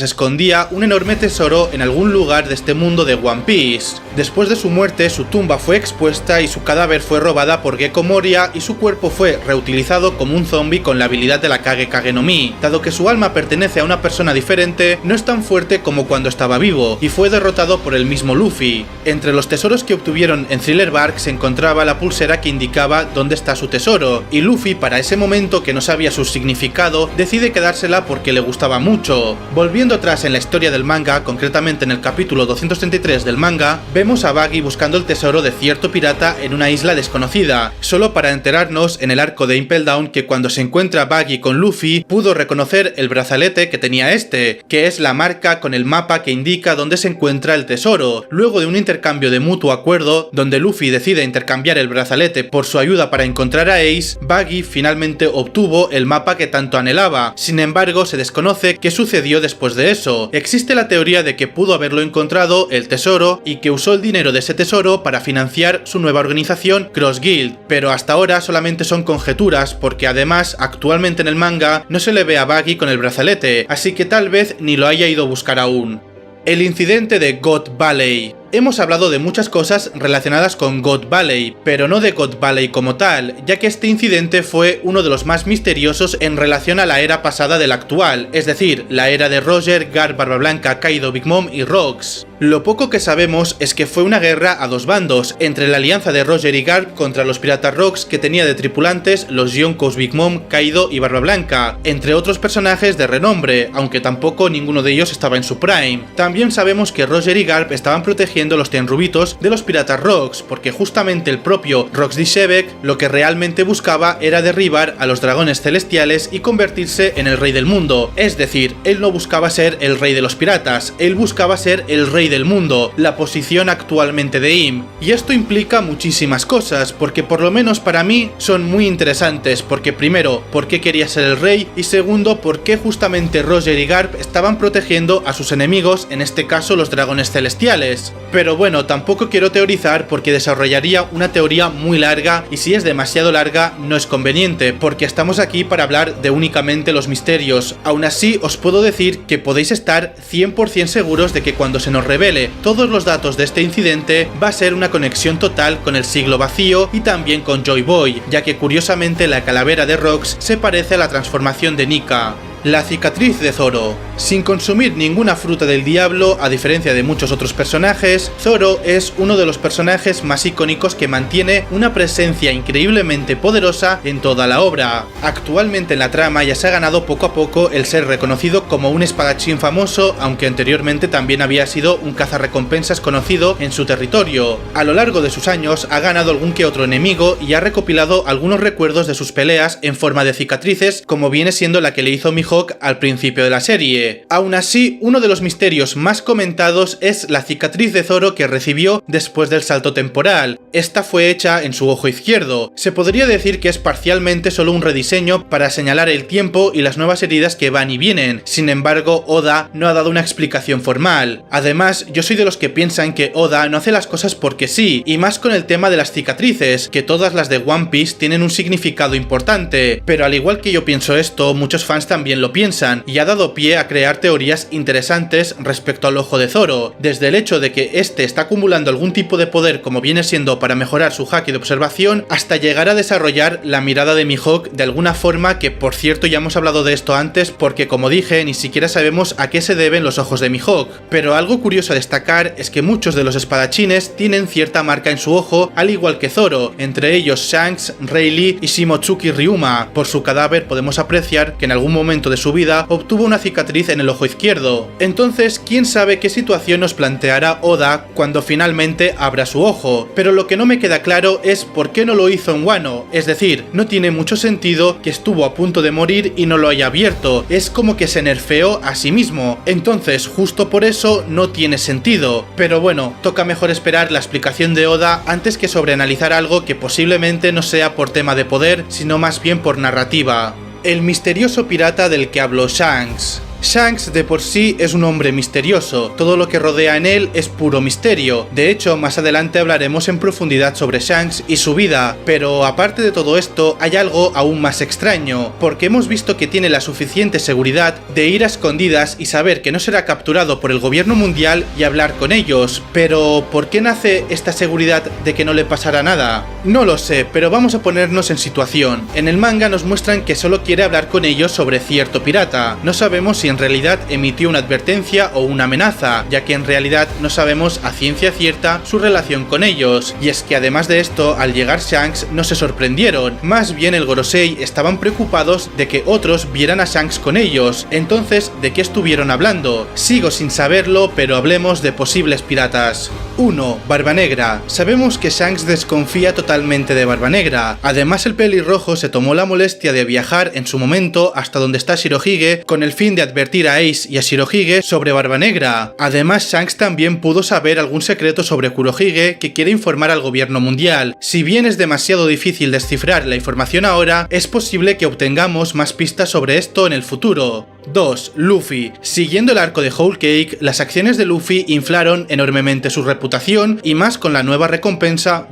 escondía un enorme tesoro en algún lugar de este mundo de One Piece. Después de su muerte, su tumba fue expuesta y su cadáver fue robada por Gecko Moria, y su cuerpo fue reutilizado como un zombie con la habilidad de la Kage Kage no Mi. Dado que su alma pertenece a una persona diferente, no es tan fuerte como cuando estaba vivo, y fue derrotado por el mismo Luffy. Entre los tesoros que obtuvieron en Thriller Bark se encontraba la pulsera que indicaba dónde está su tesoro, y Luffy para ese momento momento que no sabía su significado, decide quedársela porque le gustaba mucho. Volviendo atrás en la historia del manga, concretamente en el capítulo 233 del manga, vemos a Buggy buscando el tesoro de cierto pirata en una isla desconocida, solo para enterarnos en el arco de Impel Down que cuando se encuentra Buggy con Luffy, pudo reconocer el brazalete que tenía este, que es la marca con el mapa que indica dónde se encuentra el tesoro. Luego de un intercambio de mutuo acuerdo, donde Luffy decide intercambiar el brazalete por su ayuda para encontrar a Ace, Buggy finalmente obtuvo el mapa que tanto anhelaba. Sin embargo, se desconoce qué sucedió después de eso. Existe la teoría de que pudo haberlo encontrado, el tesoro, y que usó el dinero de ese tesoro para financiar su nueva organización Cross Guild, pero hasta ahora solamente son conjeturas porque además actualmente en el manga no se le ve a Buggy con el brazalete, así que tal vez ni lo haya ido a buscar aún. El incidente de God Valley. Hemos hablado de muchas cosas relacionadas con God Valley, pero no de God Valley como tal, ya que este incidente fue uno de los más misteriosos en relación a la era pasada de la actual, es decir, la era de Roger, Garp, Barba Blanca, Kaido, Big Mom y Rox. Lo poco que sabemos es que fue una guerra a dos bandos, entre la alianza de Roger y Garp contra los piratas Rox que tenía de tripulantes los Yonkous, Big Mom, Kaido y Barba Blanca, entre otros personajes de renombre, aunque tampoco ninguno de ellos estaba en su prime. También sabemos que Roger y Garp estaban protegiendo los Tenryubitos de los piratas Rox, porque justamente el propio Rox D'Shevek lo que realmente buscaba era derribar a los dragones celestiales y convertirse en el rey del mundo, es decir, él no buscaba ser el rey de los piratas, él buscaba ser el rey del mundo, la posición actualmente de Im, y esto implica muchísimas cosas, porque por lo menos para mí son muy interesantes, porque primero, ¿por qué quería ser el rey? Y segundo, ¿por qué justamente Roger y Garp estaban protegiendo a sus enemigos, en este caso los dragones celestiales? Pero bueno, tampoco quiero teorizar porque desarrollaría una teoría muy larga y si es demasiado larga no es conveniente, porque estamos aquí para hablar de únicamente los misterios. Aún así os puedo decir que podéis estar 100% seguros de que cuando se nos revele todos los datos de este incidente va a ser una conexión total con el siglo vacío y también con Joy Boy, ya que curiosamente la calavera de Rox se parece a la transformación de Nika. La cicatriz de Zoro. Sin consumir ninguna fruta del diablo, a diferencia de muchos otros personajes, Zoro es uno de los personajes más icónicos que mantiene una presencia increíblemente poderosa en toda la obra. Actualmente en la trama ya se ha ganado poco a poco el ser reconocido como un espadachín famoso, aunque anteriormente también había sido un cazarrecompensas conocido en su territorio. A lo largo de sus años ha ganado algún que otro enemigo y ha recopilado algunos recuerdos de sus peleas en forma de cicatrices, como viene siendo la que le hizo Mihawk al principio de la serie. Aún así, uno de los misterios más comentados es la cicatriz de Zoro que recibió después del salto temporal. Esta fue hecha en su ojo izquierdo. Se podría decir que es parcialmente solo un rediseño para señalar el tiempo y las nuevas heridas que van y vienen. Sin embargo, Oda no ha dado una explicación formal. Además, yo soy de los que piensan que Oda no hace las cosas porque sí, y más con el tema de las cicatrices, que todas las de One Piece tienen un significado importante. Pero al igual que yo pienso esto, muchos fans también lo piensan, y ha dado pie a crear teorías interesantes respecto al ojo de Zoro, desde el hecho de que este está acumulando algún tipo de poder como viene siendo para mejorar su haki de observación, hasta llegar a desarrollar la mirada de Mihawk de alguna forma que, por cierto, ya hemos hablado de esto antes porque, como dije, ni siquiera sabemos a qué se deben los ojos de Mihawk. Pero algo curioso a destacar es que muchos de los espadachines tienen cierta marca en su ojo, al igual que Zoro, entre ellos Shanks, Rayleigh y Shimotsuki Ryuma. Por su cadáver podemos apreciar que en algún momento de su vida obtuvo una cicatriz en el ojo izquierdo. Entonces, quién sabe qué situación nos planteará Oda cuando finalmente abra su ojo, pero lo que no me queda claro es por qué no lo hizo en Wano, es decir, no tiene mucho sentido que estuvo a punto de morir y no lo haya abierto, es como que se nerfeó a sí mismo, entonces justo por eso no tiene sentido. Pero bueno, toca mejor esperar la explicación de Oda antes que sobreanalizar algo que posiblemente no sea por tema de poder, sino más bien por narrativa. El misterioso pirata del que habló Shanks. Shanks de por sí es un hombre misterioso, todo lo que rodea en él es puro misterio. De hecho, más adelante hablaremos en profundidad sobre Shanks y su vida, pero aparte de todo esto hay algo aún más extraño, porque hemos visto que tiene la suficiente seguridad de ir a escondidas y saber que no será capturado por el gobierno mundial y hablar con ellos. Pero, ¿por qué nace esta seguridad de que no le pasará nada? No lo sé, pero vamos a ponernos en situación. En el manga nos muestran que solo quiere hablar con ellos sobre cierto pirata. No sabemos si en en realidad emitió una advertencia o una amenaza, ya que en realidad no sabemos a ciencia cierta su relación con ellos. Y es que además de esto, al llegar Shanks no se sorprendieron, más bien el Gorosei estaban preocupados de que otros vieran a Shanks con ellos. Entonces, ¿de qué estuvieron hablando? Sigo sin saberlo, pero hablemos de posibles piratas. 1. Barba Negra. Sabemos que Shanks desconfía totalmente de Barba Negra. Además, el pelirrojo se tomó la molestia de viajar en su momento hasta donde está Shirohige con el fin de advertir a Ace y a Shirohige sobre Barba Negra. Además, Shanks también pudo saber algún secreto sobre Kurohige que quiere informar al gobierno mundial. Si bien es demasiado difícil descifrar la información ahora, es posible que obtengamos más pistas sobre esto en el futuro. 2. Luffy. Siguiendo el arco de Whole Cake, las acciones de Luffy inflaron enormemente su reputación y más con la nueva recompensa,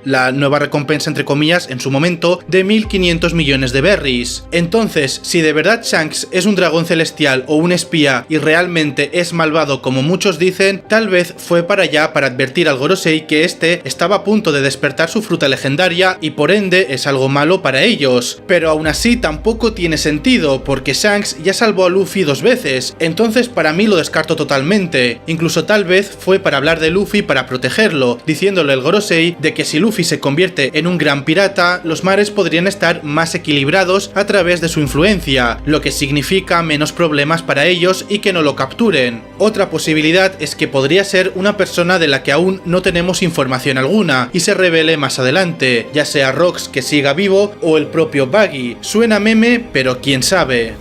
la nueva recompensa entre comillas en su momento de 1500 millones de berries. Entonces, si de verdad Shanks es un dragón celestial o un espía y realmente es malvado como muchos dicen, tal vez fue para allá para advertir al Gorosei que este estaba a punto de despertar su fruta legendaria y por ende es algo malo para ellos. Pero aún así tampoco tiene sentido porque Shanks ya salvó a Luffy 2 veces, entonces para mí lo descarto totalmente. Incluso tal vez fue para hablar de Luffy para protegerlo, diciéndole al Gorosei de que si Luffy se convierte en un gran pirata, los mares podrían estar más equilibrados a través de su influencia, lo que significa menos problemas para ellos y que no lo capturen. Otra posibilidad es que podría ser una persona de la que aún no tenemos información alguna y se revele más adelante, ya sea Rox que siga vivo o el propio Buggy. Suena meme, pero quién sabe.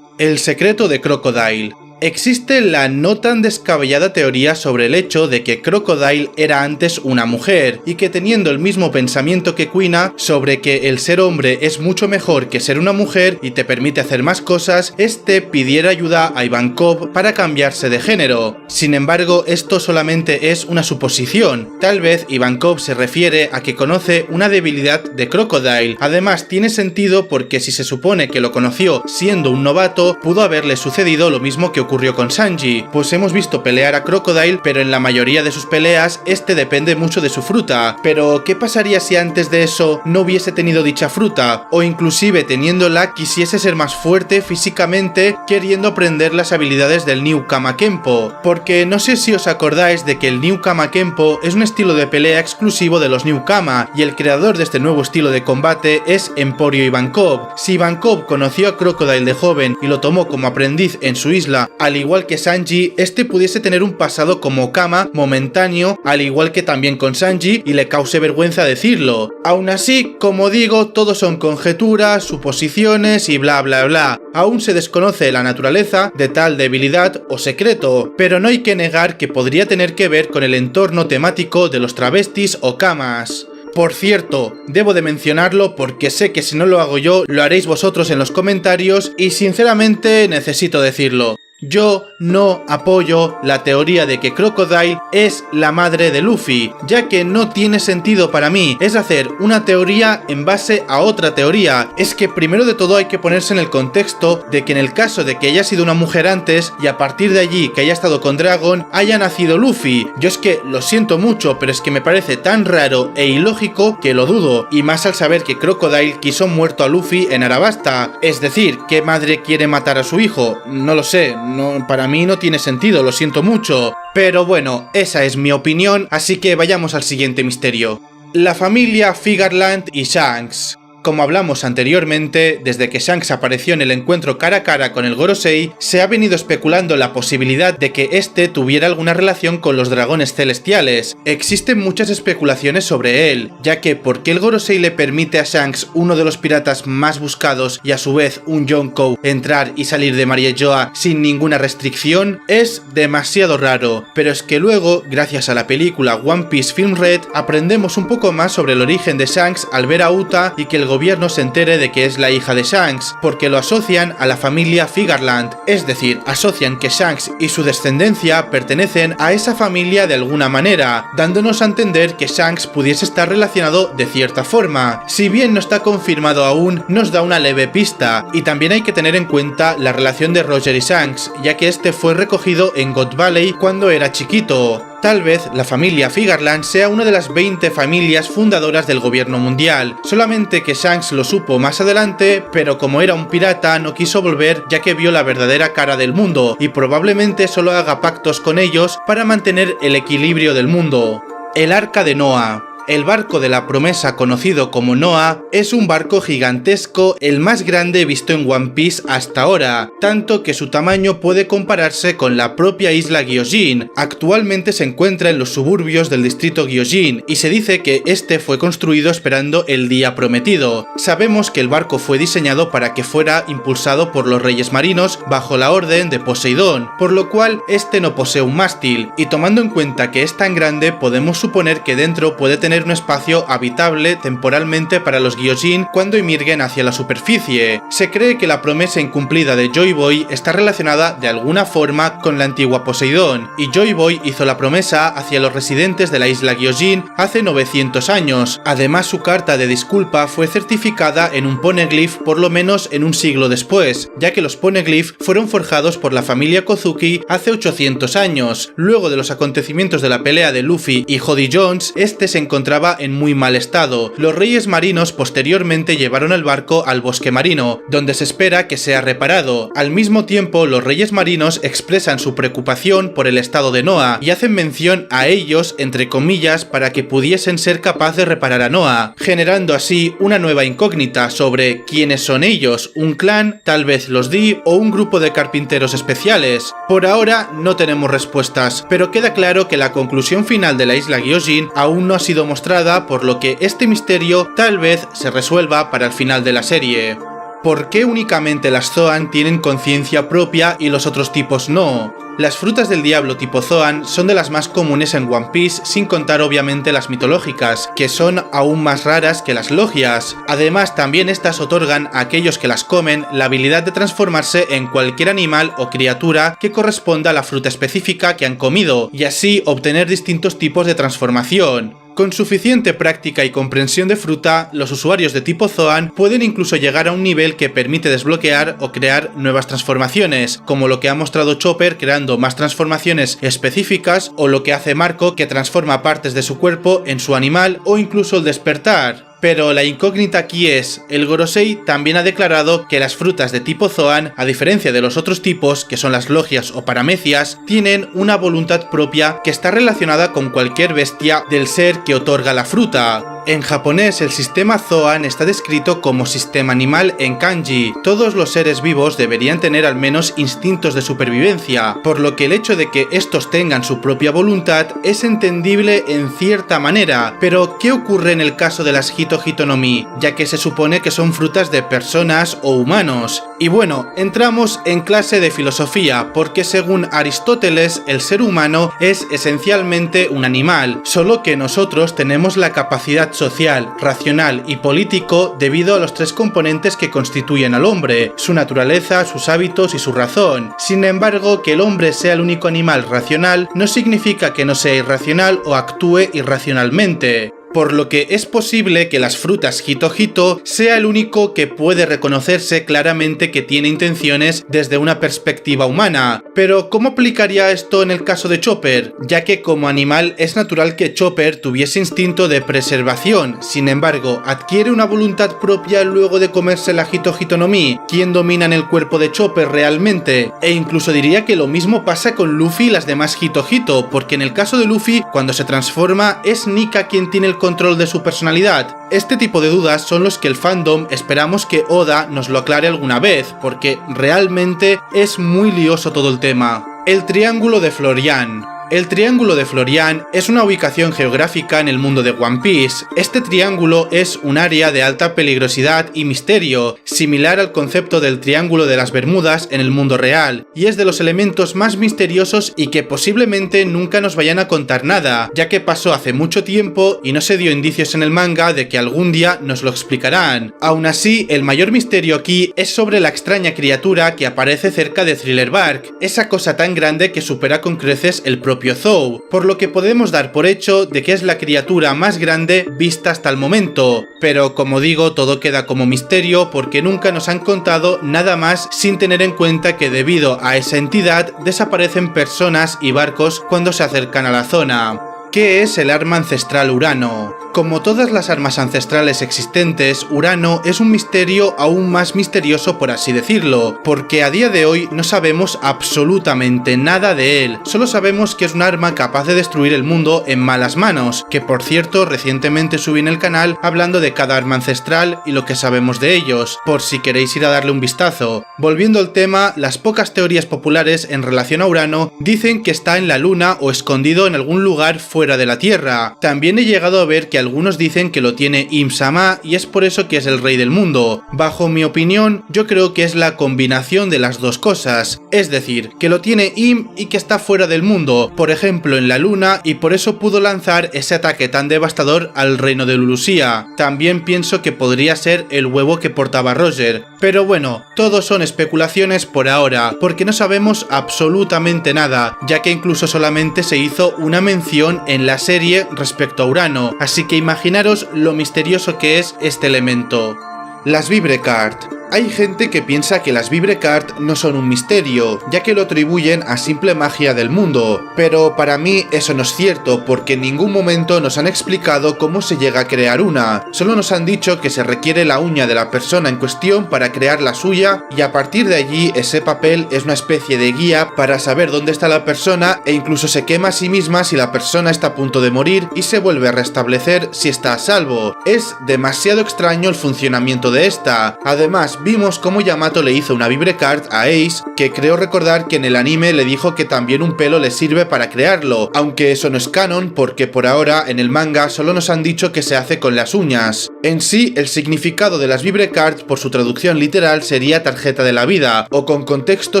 El secreto de Crocodile. Existe la no tan descabellada teoría sobre el hecho de que Crocodile era antes una mujer y que teniendo el mismo pensamiento que Kuina sobre que el ser hombre es mucho mejor que ser una mujer y te permite hacer más cosas, este pidiera ayuda a Ivankov para cambiarse de género. Sin embargo, esto solamente es una suposición. Tal vez Ivankov se refiere a que conoce una debilidad de Crocodile. Además, tiene sentido porque si se supone que lo conoció siendo un novato, pudo haberle sucedido lo mismo que ocurrió con Sanji, pues hemos visto pelear a Crocodile, pero en la mayoría de sus peleas este depende mucho de su fruta. Pero ¿qué pasaría si antes de eso no hubiese tenido dicha fruta? O inclusive teniéndola quisiese ser más fuerte físicamente queriendo aprender las habilidades del New Kama Kenpo. Porque no sé si os acordáis de que el New Kama Kenpo es un estilo de pelea exclusivo de los New Kama y el creador de este nuevo estilo de combate es Emporio Ivankov. Si Ivankov conoció a Crocodile de joven y lo tomó como aprendiz en su isla, al igual que Sanji, este pudiese tener un pasado como Kama momentáneo, al igual que también con Sanji, y le cause vergüenza decirlo. Aún así, como digo, todo son conjeturas, suposiciones y bla bla bla. Aún se desconoce la naturaleza de tal debilidad o secreto, pero no hay que negar que podría tener que ver con el entorno temático de los travestis o Kamas. Por cierto, debo de mencionarlo porque sé que si no lo hago yo, lo haréis vosotros en los comentarios y sinceramente necesito decirlo. Yo no apoyo la teoría de que Crocodile es la madre de Luffy, ya que no tiene sentido para mí. Es hacer una teoría en base a otra teoría. Es que primero de todo hay que ponerse en el contexto de que en el caso de que haya sido una mujer antes y a partir de allí que haya estado con Dragon, haya nacido Luffy. Yo es que lo siento mucho, pero es que me parece tan raro e ilógico que lo dudo. Y más al saber que Crocodile quiso muerto a Luffy en Arabasta. Es decir, ¿qué madre quiere matar a su hijo? No lo sé. No, para mí no tiene sentido, lo siento mucho. Pero bueno, esa es mi opinión, así que vayamos al siguiente misterio. La familia Figarland y Shanks. Como hablamos anteriormente, desde que Shanks apareció en el encuentro cara a cara con el Gorosei, se ha venido especulando la posibilidad de que este tuviera alguna relación con los dragones celestiales. Existen muchas especulaciones sobre él, ya que ¿por qué el Gorosei le permite a Shanks, uno de los piratas más buscados y a su vez un Yonkou, entrar y salir de Mariejoa sin ninguna restricción? Es demasiado raro, pero es que luego, gracias a la película One Piece Film Red, aprendemos un poco más sobre el origen de Shanks al ver a Uta y que el gobierno se entere de que es la hija de Shanks, porque lo asocian a la familia Figarland, es decir, asocian que Shanks y su descendencia pertenecen a esa familia de alguna manera, dándonos a entender que Shanks pudiese estar relacionado de cierta forma. Si bien no está confirmado aún, nos da una leve pista, y también hay que tener en cuenta la relación de Roger y Shanks, ya que este fue recogido en God Valley cuando era chiquito. Tal vez la familia Figarland sea una de las 20 familias fundadoras del gobierno mundial, solamente que Shanks lo supo más adelante, pero como era un pirata no quiso volver ya que vio la verdadera cara del mundo y probablemente solo haga pactos con ellos para mantener el equilibrio del mundo. El Arca de Noah. El barco de la promesa conocido como Noah es un barco gigantesco, el más grande visto en One Piece hasta ahora, tanto que su tamaño puede compararse con la propia isla Gyojin. Actualmente se encuentra en los suburbios del distrito Gyojin y se dice que este fue construido esperando el día prometido. Sabemos que el barco fue diseñado para que fuera impulsado por los reyes marinos bajo la orden de Poseidón, por lo cual este no posee un mástil, y tomando en cuenta que es tan grande podemos suponer que dentro puede tener un espacio habitable temporalmente para los Gyojin cuando emerguen hacia la superficie. Se cree que la promesa incumplida de Joy Boy está relacionada de alguna forma con la antigua Poseidón, y Joy Boy hizo la promesa hacia los residentes de la isla Gyojin hace 900 años. Además, su carta de disculpa fue certificada en un poneglyph por lo menos en un siglo después, ya que los poneglyphs fueron forjados por la familia Kozuki hace 800 años. Luego de los acontecimientos de la pelea de Luffy y Jody Jones, este se encontraba en muy mal estado. Los reyes marinos posteriormente llevaron el barco al bosque marino, donde se espera que sea reparado. Al mismo tiempo, los reyes marinos expresan su preocupación por el estado de Noah y hacen mención a ellos, entre comillas, para que pudiesen ser capaces de reparar a Noah, generando así una nueva incógnita sobre quiénes son ellos, un clan, tal vez los D o un grupo de carpinteros especiales. Por ahora no tenemos respuestas, pero queda claro que la conclusión final de la isla Gyojin aún no ha sido mostrada, por lo que este misterio tal vez se resuelva para el final de la serie. ¿Por qué únicamente las Zoan tienen conciencia propia y los otros tipos no? Las frutas del diablo tipo Zoan son de las más comunes en One Piece, sin contar obviamente las mitológicas, que son aún más raras que las logias. Además, también estas otorgan a aquellos que las comen la habilidad de transformarse en cualquier animal o criatura que corresponda a la fruta específica que han comido, y así obtener distintos tipos de transformación. Con suficiente práctica y comprensión de fruta, los usuarios de tipo Zoan pueden incluso llegar a un nivel que permite desbloquear o crear nuevas transformaciones, como lo que ha mostrado Chopper creando más transformaciones específicas, o lo que hace Marco, que transforma partes de su cuerpo en su animal, o incluso el despertar. Pero la incógnita aquí es, el Gorosei también ha declarado que las frutas de tipo Zoan, a diferencia de los otros tipos, que son las logias o paramecias, tienen una voluntad propia que está relacionada con cualquier bestia del ser que otorga la fruta. En japonés, el sistema Zoan está descrito como sistema animal en kanji. Todos los seres vivos deberían tener al menos instintos de supervivencia, por lo que el hecho de que estos tengan su propia voluntad es entendible en cierta manera. Pero, ¿qué ocurre en el caso de las Hito Hito no Mi? Ya que se supone que son frutas de personas o humanos. Y bueno, entramos en clase de filosofía, porque según Aristóteles, el ser humano es esencialmente un animal, solo que nosotros tenemos la capacidad social, racional y político debido a los tres componentes que constituyen al hombre, su naturaleza, sus hábitos y su razón. Sin embargo, que el hombre sea el único animal racional no significa que no sea irracional o actúe irracionalmente. Por lo que es posible que las frutas Hito Hito sea el único que puede reconocerse claramente que tiene intenciones desde una perspectiva humana. Pero ¿cómo aplicaría esto en el caso de Chopper? Ya que como animal es natural que Chopper tuviese instinto de preservación, sin embargo, ¿adquiere una voluntad propia luego de comerse la Hito Hito no Mi? ¿Quién domina en el cuerpo de Chopper realmente? E incluso diría que lo mismo pasa con Luffy y las demás Hito Hito, porque en el caso de Luffy, cuando se transforma, es Nika quien tiene el control de su personalidad. Este tipo de dudas son los que el fandom esperamos que Oda nos lo aclare alguna vez, porque realmente es muy lioso todo el tema. El Triángulo de Florian. El Triángulo de Florian es una ubicación geográfica en el mundo de One Piece. Este triángulo es un área de alta peligrosidad y misterio, similar al concepto del Triángulo de las Bermudas en el mundo real, y es de los elementos más misteriosos y que posiblemente nunca nos vayan a contar nada, ya que pasó hace mucho tiempo y no se dio indicios en el manga de que algún día nos lo explicarán. Aún así, el mayor misterio aquí es sobre la extraña criatura que aparece cerca de Thriller Bark, esa cosa tan grande que supera con creces el propio propio Zou, por lo que podemos dar por hecho de que es la criatura más grande vista hasta el momento, pero como digo, todo queda como misterio porque nunca nos han contado nada más sin tener en cuenta que debido a esa entidad desaparecen personas y barcos cuando se acercan a la zona. ¿Qué es el arma ancestral Urano? Como todas las armas ancestrales existentes, Urano es un misterio aún más misterioso, por así decirlo, porque a día de hoy no sabemos absolutamente nada de él, solo sabemos que es un arma capaz de destruir el mundo en malas manos, que por cierto recientemente subí en el canal hablando de cada arma ancestral y lo que sabemos de ellos, por si queréis ir a darle un vistazo. Volviendo al tema, las pocas teorías populares en relación a Urano dicen que está en la luna o escondido en algún lugar fuera de la Tierra. También he llegado a ver que algunos dicen que lo tiene Im-sama y es por eso que es el rey del mundo. Bajo mi opinión, yo creo que es la combinación de las dos cosas, es decir, que lo tiene Im y que está fuera del mundo, por ejemplo en la luna, y por eso pudo lanzar ese ataque tan devastador al reino de Lulusia. También pienso que podría ser el huevo que portaba Roger, pero bueno, todo son especulaciones por ahora, porque no sabemos absolutamente nada, ya que incluso solamente se hizo una mención en la serie respecto a Urano, así que imaginaros lo misterioso que es este elemento. Las Vibrecard. Hay gente que piensa que las Vibrecard no son un misterio, ya que lo atribuyen a simple magia del mundo, pero para mí eso no es cierto, porque en ningún momento nos han explicado cómo se llega a crear una, solo nos han dicho que se requiere la uña de la persona en cuestión para crear la suya, y a partir de allí ese papel es una especie de guía para saber dónde está la persona e incluso se quema a sí misma si la persona está a punto de morir y se vuelve a restablecer si está a salvo. Es demasiado extraño el funcionamiento de esta. Además, vimos cómo Yamato le hizo una Vibrecard a Ace, que creo recordar que en el anime le dijo que también un pelo le sirve para crearlo, aunque eso no es canon porque por ahora en el manga solo nos han dicho que se hace con las uñas. En sí, el significado de las Vibrecard por su traducción literal sería tarjeta de la vida, o con contexto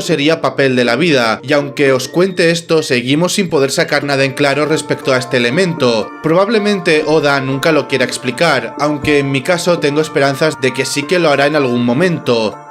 sería papel de la vida, y aunque os cuente esto, seguimos sin poder sacar nada en claro respecto a este elemento. Probablemente Oda nunca lo quiera explicar, aunque en mi caso tengo esperanzas de que sí que lo hará en algún momento,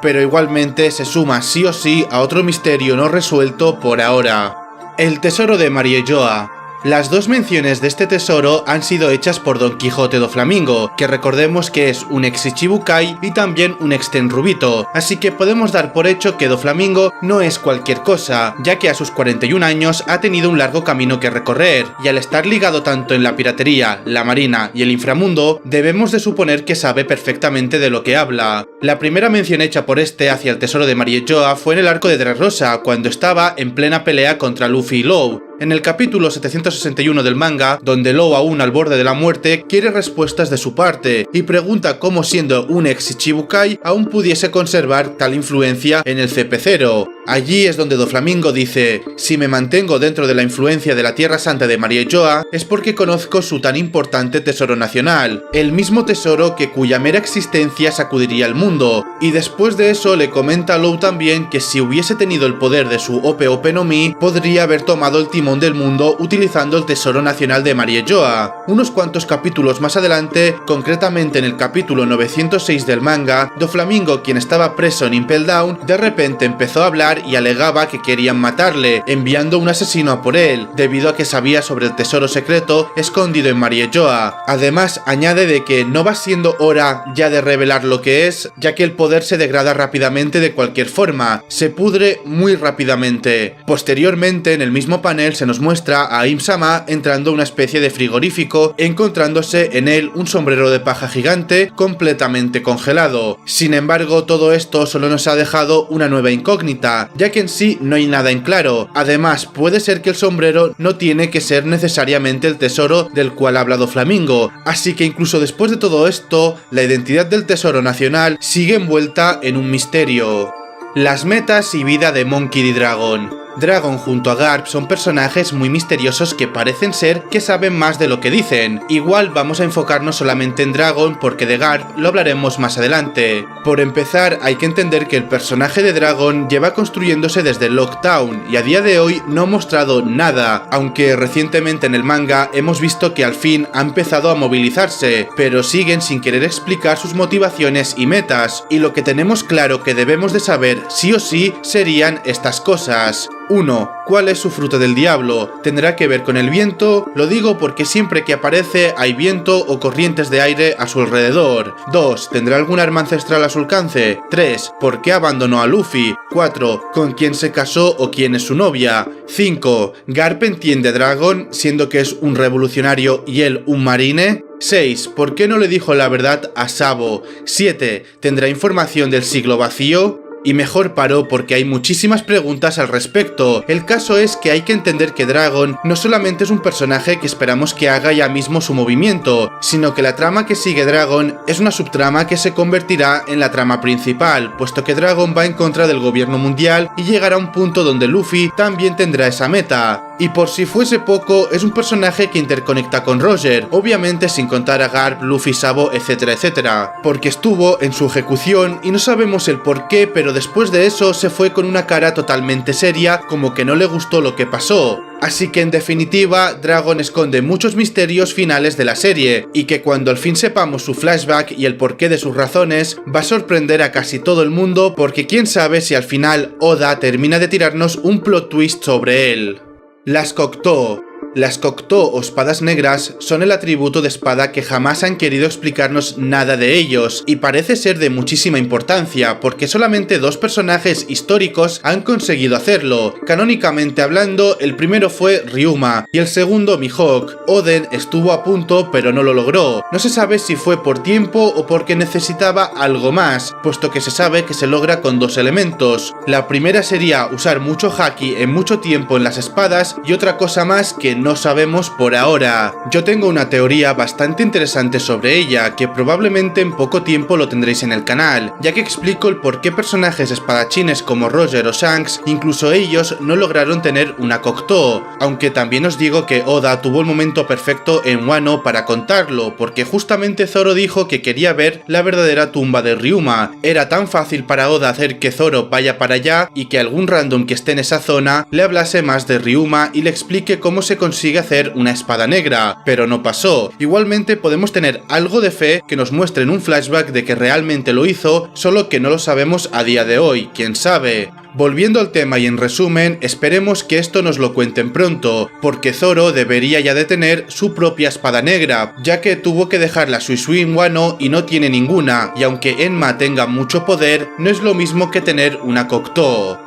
pero igualmente se suma sí o sí a otro misterio no resuelto por ahora. El tesoro de Mariejoa. Las dos menciones de este tesoro han sido hechas por Don Quijote do Flamingo, que recordemos que es un ex Ichibukai y también un ex Tenryubito, así que podemos dar por hecho que do Flamingo no es cualquier cosa, ya que a sus 41 años ha tenido un largo camino que recorrer, y al estar ligado tanto en la piratería, la marina y el inframundo, debemos de suponer que sabe perfectamente de lo que habla. La primera mención hecha por este hacia el tesoro de Mariejoa fue en el arco de Dressrosa, cuando estaba en plena pelea contra Luffy y Law. En el capítulo 761 del manga, donde Law, aún al borde de la muerte, quiere respuestas de su parte y pregunta cómo, siendo un ex Ichibukai, aún pudiese conservar tal influencia en el CP0. Allí es donde Doflamingo dice: si me mantengo dentro de la influencia de la Tierra Santa de Mariejoa es porque conozco su tan importante tesoro nacional, el mismo tesoro que cuya mera existencia sacudiría el mundo, y después de eso le comenta a Law también que si hubiese tenido el poder de su Ope Ope no Mi, podría haber tomado el timón del mundo utilizando el tesoro nacional de Mariejoa. Unos cuantos capítulos más adelante, concretamente en el capítulo 906 del manga, Doflamingo, quien estaba preso en Impel Down, de repente empezó a hablar y alegaba que querían matarle, enviando un asesino a por él, debido a que sabía sobre el tesoro secreto escondido en Mariejoa. Además, añade de que no va siendo hora ya de revelar lo que es, ya que el poder se degrada rápidamente de cualquier forma, se pudre muy rápidamente. Posteriormente, en el mismo panel se nos muestra a Im-sama entrando a una especie de frigorífico, encontrándose en él un sombrero de paja gigante completamente congelado. Sin embargo, todo esto solo nos ha dejado una nueva incógnita, ya que en sí no hay nada en claro. Además, puede ser que el sombrero no tiene que ser necesariamente el tesoro del cual ha hablado Flamingo, así que incluso después de todo esto, la identidad del tesoro nacional sigue envuelta en un misterio. Las metas y vida de Monkey D. Dragon. Dragon junto a Garp son personajes muy misteriosos que parecen ser que saben más de lo que dicen. Igual vamos a enfocarnos solamente en Dragon porque de Garp lo hablaremos más adelante. Por empezar, hay que entender que el personaje de Dragon lleva construyéndose desde Lockdown y a día de hoy no ha mostrado nada, aunque recientemente en el manga hemos visto que al fin ha empezado a movilizarse, pero siguen sin querer explicar sus motivaciones y metas, y lo que tenemos claro que debemos de saber sí o sí serían estas cosas. 1. ¿Cuál es su fruto del diablo? ¿Tendrá que ver con el viento? Lo digo porque siempre que aparece hay viento o corrientes de aire a su alrededor. 2. ¿Tendrá algún arma ancestral a su alcance? 3. ¿Por qué abandonó a Luffy? 4. ¿Con quién se casó o quién es su novia? 5. ¿Garp entiende Dragon, siendo que es un revolucionario y él un marine? 6. ¿Por qué no le dijo la verdad a Sabo? 7. ¿Tendrá información del siglo vacío? Y mejor paro porque hay muchísimas preguntas al respecto. El caso es que hay que entender que Dragon no solamente es un personaje que esperamos que haga ya mismo su movimiento, sino que la trama que sigue Dragon es una subtrama que se convertirá en la trama principal, puesto que Dragon va en contra del gobierno mundial y llegará a un punto donde Luffy también tendrá esa meta. Y por si fuese poco, es un personaje que interconecta con Roger, obviamente sin contar a Garp, Luffy, Sabo, etcétera, etcétera, porque estuvo en su ejecución y no sabemos el por qué, pero después de eso se fue con una cara totalmente seria, como que no le gustó lo que pasó. Así que en definitiva, Dragon esconde muchos misterios finales de la serie, y que cuando al fin sepamos su flashback y el porqué de sus razones, va a sorprender a casi todo el mundo, porque quién sabe si al final Oda termina de tirarnos un plot twist sobre él. Las Cocteau. Las Cocteau o espadas negras son el atributo de espada que jamás han querido explicarnos nada de ellos, y parece ser de muchísima importancia, porque solamente 2 personajes históricos han conseguido hacerlo. Canónicamente hablando, el primero fue Ryuma, y el segundo Mihawk. Oden estuvo a punto, pero no lo logró. No se sabe si fue por tiempo o porque necesitaba algo más, puesto que se sabe que se logra con 2 elementos. La primera sería usar mucho haki en mucho tiempo en las espadas, y otra cosa más que no sabemos por ahora. Yo tengo una teoría bastante interesante sobre ella, que probablemente en poco tiempo lo tendréis en el canal, ya que explico el por qué personajes espadachines como Roger o Shanks, incluso ellos no lograron tener una Cocteau, aunque también os digo que Oda tuvo el momento perfecto en Wano para contarlo, porque justamente Zoro dijo que quería ver la verdadera tumba de Ryuma. Era tan fácil para Oda hacer que Zoro vaya para allá y que algún random que esté en esa zona le hablase más de Ryuma y le explique cómo se consigue hacer una espada negra, pero no pasó. Igualmente podemos tener algo de fe que nos muestren un flashback de que realmente lo hizo, solo que no lo sabemos a día de hoy, quién sabe. Volviendo al tema y en resumen, esperemos que esto nos lo cuenten pronto, porque Zoro debería ya de tener su propia espada negra, ya que tuvo que dejar la Suisui en Wano y no tiene ninguna, y aunque Enma tenga mucho poder, no es lo mismo que tener una Cocteau.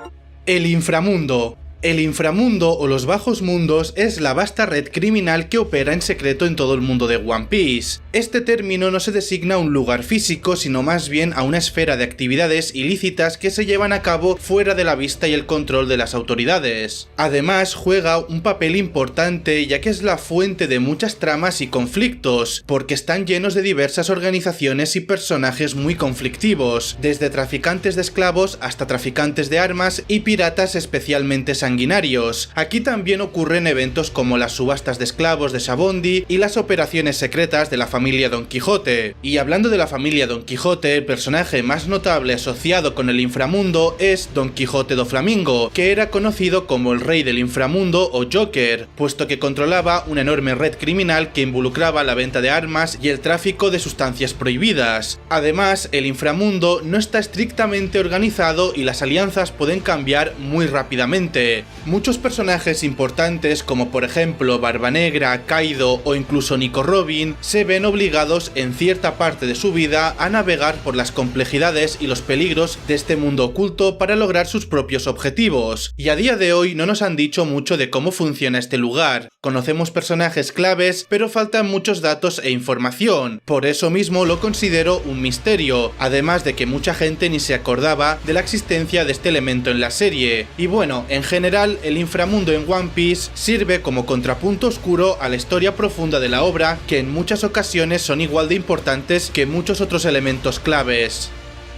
El inframundo. El inframundo o los bajos mundos es la vasta red criminal que opera en secreto en todo el mundo de One Piece. Este término no se designa a un lugar físico, sino más bien a una esfera de actividades ilícitas que se llevan a cabo fuera de la vista y el control de las autoridades. Además, juega un papel importante ya que es la fuente de muchas tramas y conflictos, porque están llenos de diversas organizaciones y personajes muy conflictivos, desde traficantes de esclavos hasta traficantes de armas y piratas especialmente sanguinarios. Aquí también ocurren eventos como las subastas de esclavos de Sabondi y las operaciones secretas de la familia Don Quijote. Y hablando de la familia Don Quijote, el personaje más notable asociado con el inframundo es Don Quijote do Flamingo, que era conocido como el rey del inframundo o Joker, puesto que controlaba una enorme red criminal que involucraba la venta de armas y el tráfico de sustancias prohibidas. Además, el inframundo no está estrictamente organizado y las alianzas pueden cambiar muy rápidamente. Muchos personajes importantes como por ejemplo Barba Negra, Kaido o incluso Nico Robin se ven obligados en cierta parte de su vida a navegar por las complejidades y los peligros de este mundo oculto para lograr sus propios objetivos, y a día de hoy no nos han dicho mucho de cómo funciona este lugar. Conocemos personajes claves, pero faltan muchos datos e información, por eso mismo lo considero un misterio, además de que mucha gente ni se acordaba de la existencia de este elemento en la serie. Y bueno, en general, el inframundo en One Piece sirve como contrapunto oscuro a la historia profunda de la obra, que en muchas ocasiones son igual de importantes que muchos otros elementos claves.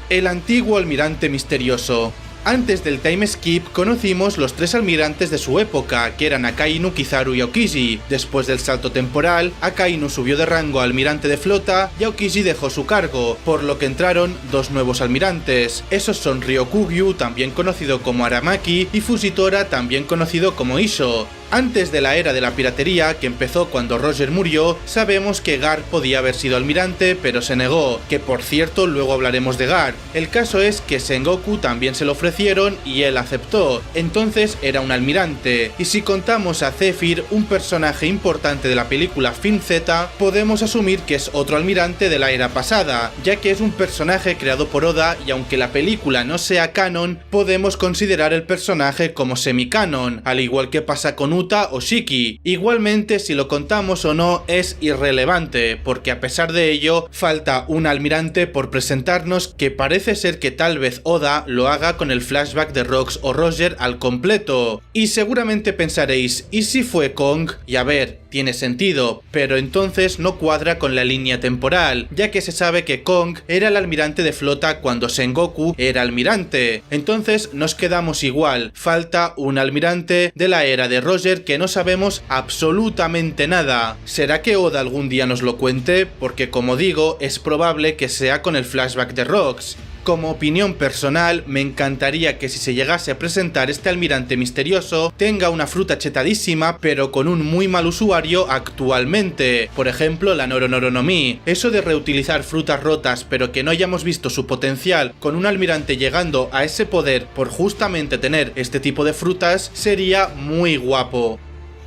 El antiguo almirante misterioso. Antes del time skip conocimos los 3 almirantes de su época, que eran Akainu, Kizaru y Aokiji. Después del salto temporal, Akainu subió de rango a almirante de flota y Aokiji dejó su cargo, por lo que entraron 2 nuevos almirantes. Esos son Ryokugyu, también conocido como Aramaki, y Fujitora, también conocido como Isho. Antes de la era de la piratería, que empezó cuando Roger murió, sabemos que Garp podía haber sido almirante, pero se negó, que por cierto luego hablaremos de Garp. El caso es que Sengoku también se lo ofrecieron y él aceptó, entonces era un almirante, y si contamos a Zephyr, un personaje importante de la película Film Z, podemos asumir que es otro almirante de la era pasada, ya que es un personaje creado por Oda y aunque la película no sea canon, podemos considerar el personaje como semi-canon, al igual que pasa con Uta o Shiki. Igualmente, si lo contamos o no es irrelevante, porque a pesar de ello, falta un almirante por presentarnos que parece ser que tal vez Oda lo haga con el flashback de Rox o Roger al completo. Y seguramente pensaréis, ¿y si fue Kong? Y a ver, tiene sentido, pero entonces no cuadra con la línea temporal, ya que se sabe que Kong era el almirante de flota cuando Sengoku era almirante. Entonces nos quedamos igual, falta un almirante de la era de Roger que no sabemos absolutamente nada. ¿Será que Oda algún día nos lo cuente? Porque como digo, es probable que sea con el flashback de Rox. Como opinión personal, me encantaría que si se llegase a presentar este almirante misterioso, tenga una fruta chetadísima, pero con un muy mal usuario actualmente. Por ejemplo, la Noronoro no Mi. Eso de reutilizar frutas rotas, pero que no hayamos visto su potencial, con un almirante llegando a ese poder por justamente tener este tipo de frutas, sería muy guapo.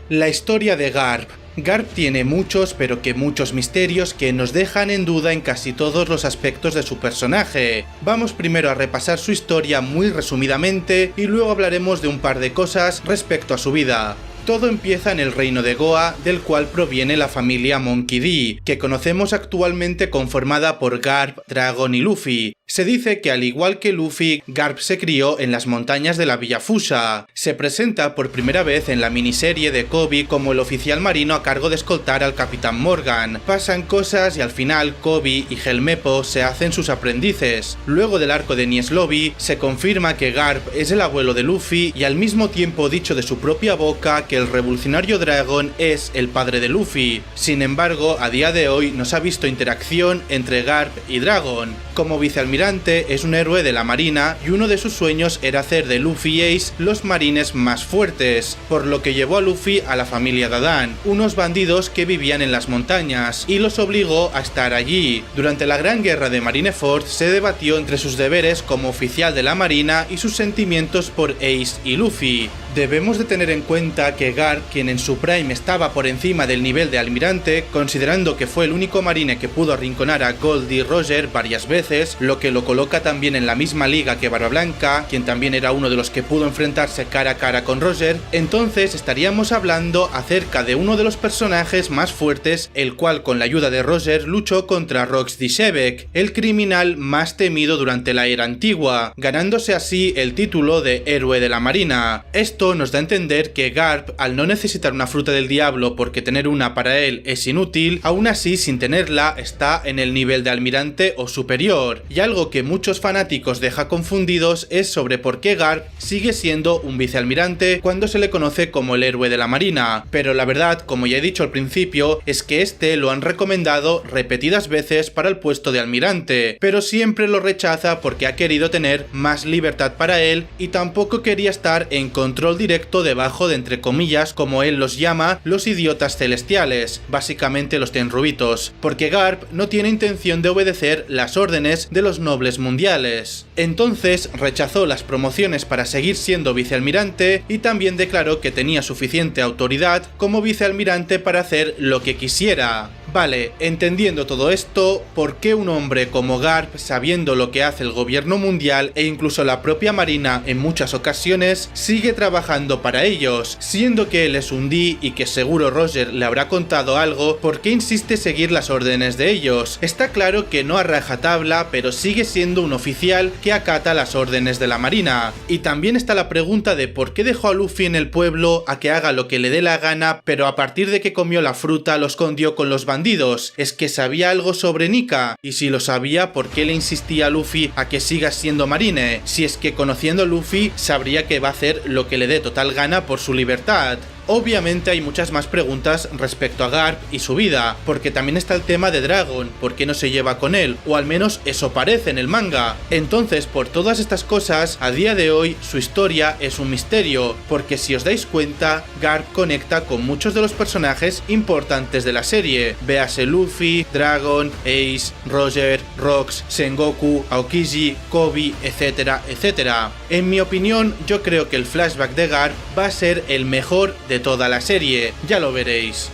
La historia de Garp. Garp tiene muchos, pero que muchos misterios que nos dejan en duda en casi todos los aspectos de su personaje. Vamos primero a repasar su historia muy resumidamente y luego hablaremos de un par de cosas respecto a su vida. Todo empieza en el reino de Goa, del cual proviene la familia Monkey D, que conocemos actualmente conformada por Garp, Dragon y Luffy. Se dice que al igual que Luffy, Garp se crió en las montañas de la Villa Fusa. Se presenta por primera vez en la miniserie de Koby como el oficial marino a cargo de escoltar al Capitán Morgan. Pasan cosas y al final Koby y Helmeppo se hacen sus aprendices. Luego del arco de Enies Lobby, se confirma que Garp es el abuelo de Luffy y al mismo tiempo dicho de su propia boca que el revolucionario Dragon es el padre de Luffy. Sin embargo, a día de hoy no se ha visto interacción entre Garp y Dragon. Como vicealmirante es un héroe de la marina y uno de sus sueños era hacer de Luffy y Ace los marines más fuertes, por lo que llevó a Luffy a la familia Dadan, unos bandidos que vivían en las montañas, y los obligó a estar allí. Durante la gran guerra de Marineford se debatió entre sus deberes como oficial de la marina y sus sentimientos por Ace y Luffy. Debemos de tener en cuenta que Garp, quien en su prime estaba por encima del nivel de almirante, considerando que fue el único marine que pudo arrinconar a Goldie Roger varias veces, lo que lo coloca también en la misma liga que Barba Blanca, quien también era uno de los que pudo enfrentarse cara a cara con Roger, entonces estaríamos hablando acerca de uno de los personajes más fuertes, el cual con la ayuda de Roger luchó contra Rox D'Shevek, el criminal más temido durante la era antigua, ganándose así el título de héroe de la marina. Esto nos da a entender que Garp, al no necesitar una fruta del diablo porque tener una para él es inútil, aún así sin tenerla está en el nivel de almirante o superior. Y algo que muchos fanáticos deja confundidos es sobre por qué Garp sigue siendo un vicealmirante cuando se le conoce como el héroe de la marina. Pero la verdad, como ya he dicho al principio, es que este lo han recomendado repetidas veces para el puesto de almirante, pero siempre lo rechaza porque ha querido tener más libertad para él y tampoco quería estar en control directo debajo de, entre comillas, como él los llama, los idiotas celestiales, básicamente los tenrubitos, porque Garp no tiene intención de obedecer las órdenes de los nobles mundiales. Entonces rechazó las promociones para seguir siendo vicealmirante y también declaró que tenía suficiente autoridad como vicealmirante para hacer lo que quisiera. Vale, entendiendo todo esto, ¿por qué un hombre como Garp, sabiendo lo que hace el gobierno mundial e incluso la propia marina en muchas ocasiones, sigue trabajando para ellos? Siendo que él es un D y que seguro Roger le habrá contado algo, ¿por qué insiste seguir las órdenes de ellos? Está claro que no a rajatabla, pero sigue siendo un oficial que acata las órdenes de la marina. Y también está la pregunta de por qué dejó a Luffy en el pueblo a que haga lo que le dé la gana, pero a partir de que comió la fruta lo escondió con los bandidos. ¿Es que sabía algo sobre Nika? Y si lo sabía, ¿por qué le insistía a Luffy a que siga siendo marine? Si es que conociendo a Luffy sabría que va a hacer lo que le dé total gana por su libertad. Obviamente hay muchas más preguntas respecto a Garp y su vida, porque también está el tema de Dragon, ¿por qué no se lleva con él? O al menos eso parece en el manga. Entonces, por todas estas cosas, a día de hoy su historia es un misterio, porque si os dais cuenta, Garp conecta con muchos de los personajes importantes de la serie, véase Luffy, Dragon, Ace, Roger, Rox, Sengoku, Aokiji, Kobe, etcétera, etcétera. En mi opinión, yo creo que el flashback de Garp va a ser el mejor de toda la serie, ya lo veréis.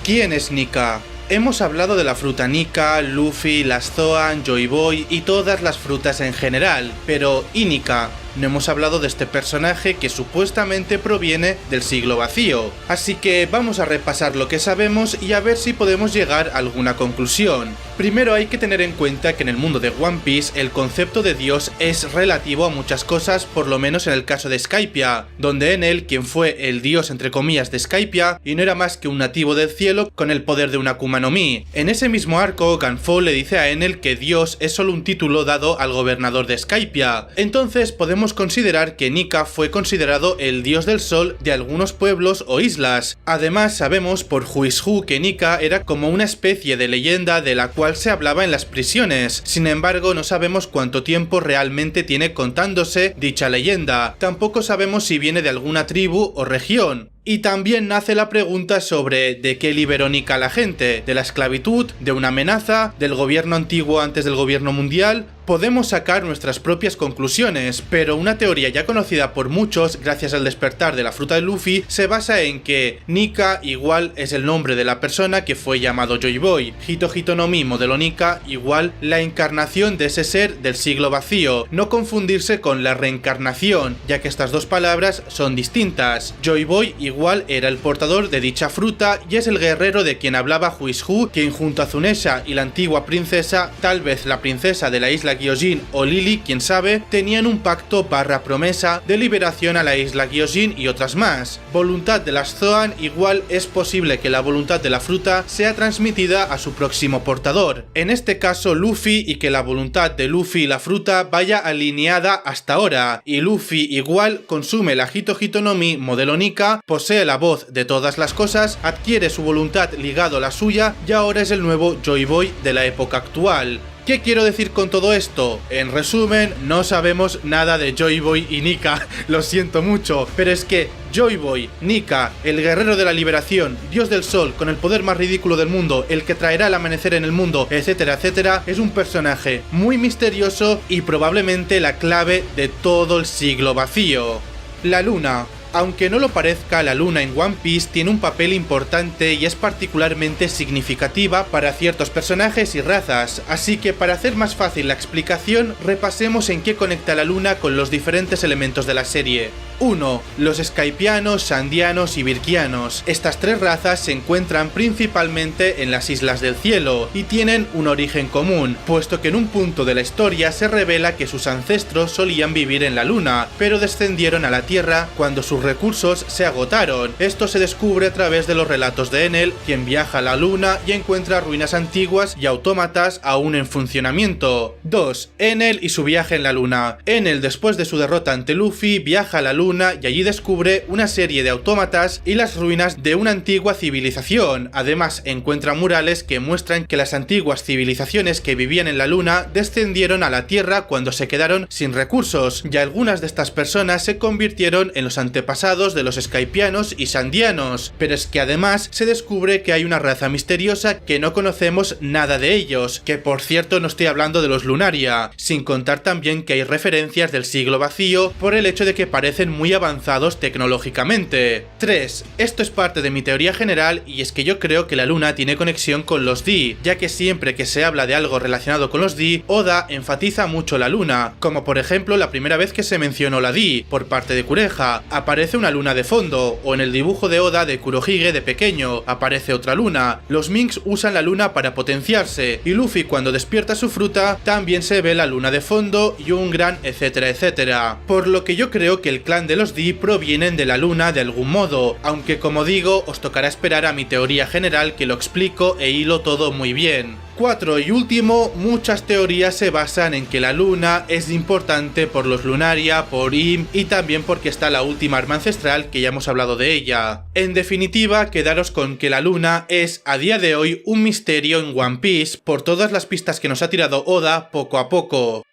¿Quién es Nika? Hemos hablado de la fruta Nika, Luffy, las Zoan, Joy Boy y todas las frutas en general, pero ¿y Nika? No hemos hablado de este personaje que supuestamente proviene del siglo vacío, así que vamos a repasar lo que sabemos y a ver si podemos llegar a alguna conclusión. Primero hay que tener en cuenta que en el mundo de One Piece el concepto de Dios es relativo a muchas cosas, por lo menos en el caso de Skypiea, donde Enel, quien fue el dios entre comillas de Skypiea, y no era más que un nativo del cielo con el poder de una Akuma no Mi. En ese mismo arco, Ganfo le dice a Enel que Dios es solo un título dado al gobernador de Skypiea, entonces podemos considerar que Nika fue considerado el dios del sol de algunos pueblos o islas. Además sabemos por Who que Nika era como una especie de leyenda de la cual se hablaba en las prisiones, sin embargo no sabemos cuánto tiempo realmente tiene contándose dicha leyenda, tampoco sabemos si viene de alguna tribu o región. Y también nace la pregunta sobre ¿de qué liberó Nika a la gente? ¿De la esclavitud? ¿De una amenaza? ¿Del gobierno antiguo antes del gobierno mundial? Podemos sacar nuestras propias conclusiones, pero una teoría ya conocida por muchos gracias al despertar de la fruta de Luffy se basa en que Nika igual es el nombre de la persona que fue llamado Joy Boy, Hito Hito no Mi modelo Nika igual la encarnación de ese ser del siglo vacío, no confundirse con la reencarnación, ya que estas dos palabras son distintas. Joy Boy igual era el portador de dicha fruta y es el guerrero de quien hablaba Who, quien junto a Zunesha y la antigua princesa, tal vez la princesa de la isla Gyojin o Lily, quien sabe, tenían un pacto / promesa de liberación a la isla Gyojin y otras más. Voluntad de las Zoan igual es posible que la voluntad de la fruta sea transmitida a su próximo portador, en este caso Luffy, y que la voluntad de Luffy y la fruta vaya alineada hasta ahora, y Luffy igual consume la Hito Hito no Mi modelo Nika, posee la voz de todas las cosas, adquiere su voluntad ligado a la suya y ahora es el nuevo Joy Boy de la época actual. ¿Qué quiero decir con todo esto? En resumen, no sabemos nada de Joy Boy y Nika, lo siento mucho, pero es que Joy Boy, Nika, el guerrero de la liberación, dios del sol, con el poder más ridículo del mundo, el que traerá el amanecer en el mundo, etcétera, etcétera, es un personaje muy misterioso y probablemente la clave de todo el siglo vacío. La luna. Aunque no lo parezca, la luna en One Piece tiene un papel importante y es particularmente significativa para ciertos personajes y razas, así que para hacer más fácil la explicación, repasemos en qué conecta la luna con los diferentes elementos de la serie. 1. Los Skypianos, Sandianos y Virkianos. Estas tres razas se encuentran principalmente en las Islas del Cielo y tienen un origen común, puesto que en un punto de la historia se revela que sus ancestros solían vivir en la luna, pero descendieron a la Tierra cuando sus recursos se agotaron. Esto se descubre a través de los relatos de Enel, quien viaja a la luna y encuentra ruinas antiguas y autómatas aún en funcionamiento. 2. Enel y su viaje en la luna. Enel, después de su derrota ante Luffy, viaja a la luna y allí descubre una serie de autómatas y las ruinas de una antigua civilización. Además, encuentra murales que muestran que las antiguas civilizaciones que vivían en la luna descendieron a la Tierra cuando se quedaron sin recursos, y algunas de estas personas se convirtieron en los antepasados de los Skypianos y Sandianos. Pero es que además se descubre que hay una raza misteriosa que no conocemos nada de ellos, que por cierto no estoy hablando de los Lunaria, sin contar también que hay referencias del siglo vacío por el hecho de que parecen muy avanzados tecnológicamente. 3. Esto es parte de mi teoría general y es que yo creo que la luna tiene conexión con los D, ya que siempre que se habla de algo relacionado con los D, Oda enfatiza mucho la luna, como por ejemplo la primera vez que se mencionó la D por parte de Kureha, aparece una luna de fondo, o en el dibujo de Oda de Kurohige de pequeño, aparece otra luna. Los Minks usan la luna para potenciarse, y Luffy cuando despierta su fruta también se ve la luna de fondo y un gran etcétera etcétera, por lo que yo creo que el clan de los D provienen de la luna de algún modo, aunque como digo os tocará esperar a mi teoría general que lo explico e hilo todo muy bien. 4 y último, muchas teorías se basan en que la luna es importante por los Lunaria, por Im y también porque está la última arma ancestral que ya hemos hablado de ella. En definitiva, quedaros con que la luna es a día de hoy un misterio en One Piece por todas las pistas que nos ha tirado Oda poco a poco.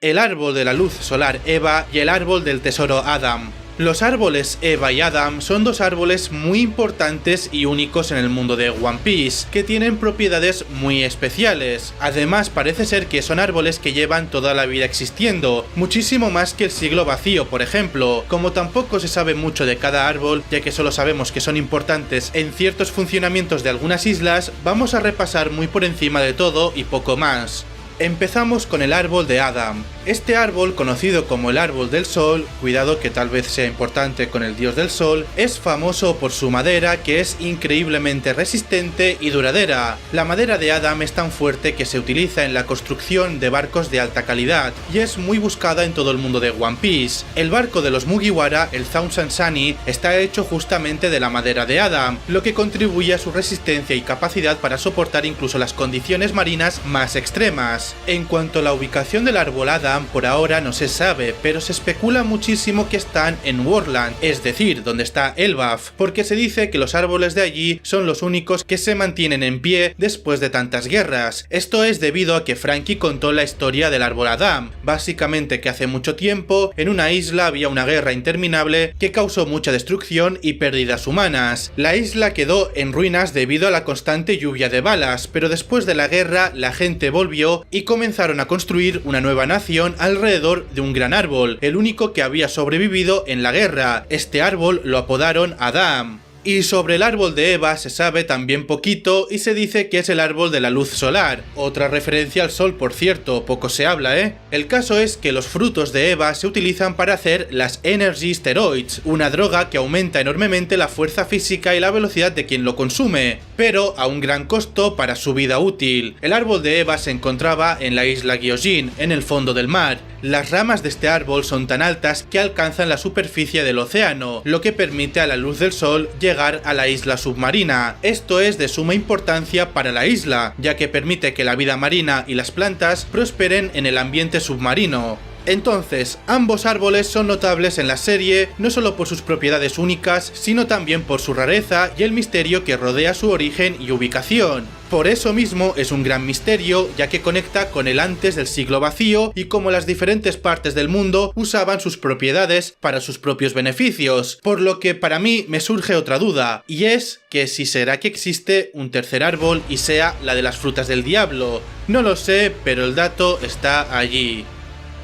El árbol de la luz solar Eva y el árbol del tesoro Adam. Los árboles Eva y Adam son dos árboles muy importantes y únicos en el mundo de One Piece, que tienen propiedades muy especiales. Además, parece ser que son árboles que llevan toda la vida existiendo, muchísimo más que el siglo vacío, por ejemplo. Como tampoco se sabe mucho de cada árbol, ya que solo sabemos que son importantes en ciertos funcionamientos de algunas islas, vamos a repasar muy por encima de todo y poco más. Empezamos con el árbol de Adam. Este árbol, conocido como el árbol del sol, cuidado que tal vez sea importante con el dios del sol, es famoso por su madera que es increíblemente resistente y duradera. La madera de Adam es tan fuerte que se utiliza en la construcción de barcos de alta calidad y es muy buscada en todo el mundo de One Piece. El barco de los Mugiwara, el Thousand Sunny, está hecho justamente de la madera de Adam, lo que contribuye a su resistencia y capacidad para soportar incluso las condiciones marinas más extremas. En cuanto a la ubicación del árbol Adam, por ahora no se sabe, pero se especula muchísimo que están en Worldland, es decir, donde está Elbaf, porque se dice que los árboles de allí son los únicos que se mantienen en pie después de tantas guerras. Esto es debido a que Franky contó la historia del árbol Adam, básicamente que hace mucho tiempo en una isla había una guerra interminable que causó mucha destrucción y pérdidas humanas. La isla quedó en ruinas debido a la constante lluvia de balas, pero después de la guerra la gente volvió y comenzaron a construir una nueva nación alrededor de un gran árbol, el único que había sobrevivido en la guerra. Este árbol lo apodaron Adam. Y sobre el árbol de Eva se sabe también poquito y se dice que es el árbol de la luz solar. Otra referencia al sol, por cierto, poco se habla, ¿eh? El caso es que los frutos de Eva se utilizan para hacer las Energy Steroids, una droga que aumenta enormemente la fuerza física y la velocidad de quien lo consume, pero a un gran costo para su vida útil. El árbol de Eva se encontraba en la isla Gyojin, en el fondo del mar. Las ramas de este árbol son tan altas que alcanzan la superficie del océano, lo que permite a la luz del sol llegar a la isla submarina. Esto es de suma importancia para la isla, ya que permite que la vida marina y las plantas prosperen en el ambiente submarino. Entonces, ambos árboles son notables en la serie no solo por sus propiedades únicas, sino también por su rareza y el misterio que rodea su origen y ubicación. Por eso mismo es un gran misterio, ya que conecta con el antes del siglo vacío y cómo las diferentes partes del mundo usaban sus propiedades para sus propios beneficios. Por lo que para mí me surge otra duda, y es que si será que existe un tercer árbol y sea la de las frutas del diablo. No lo sé, pero el dato está allí.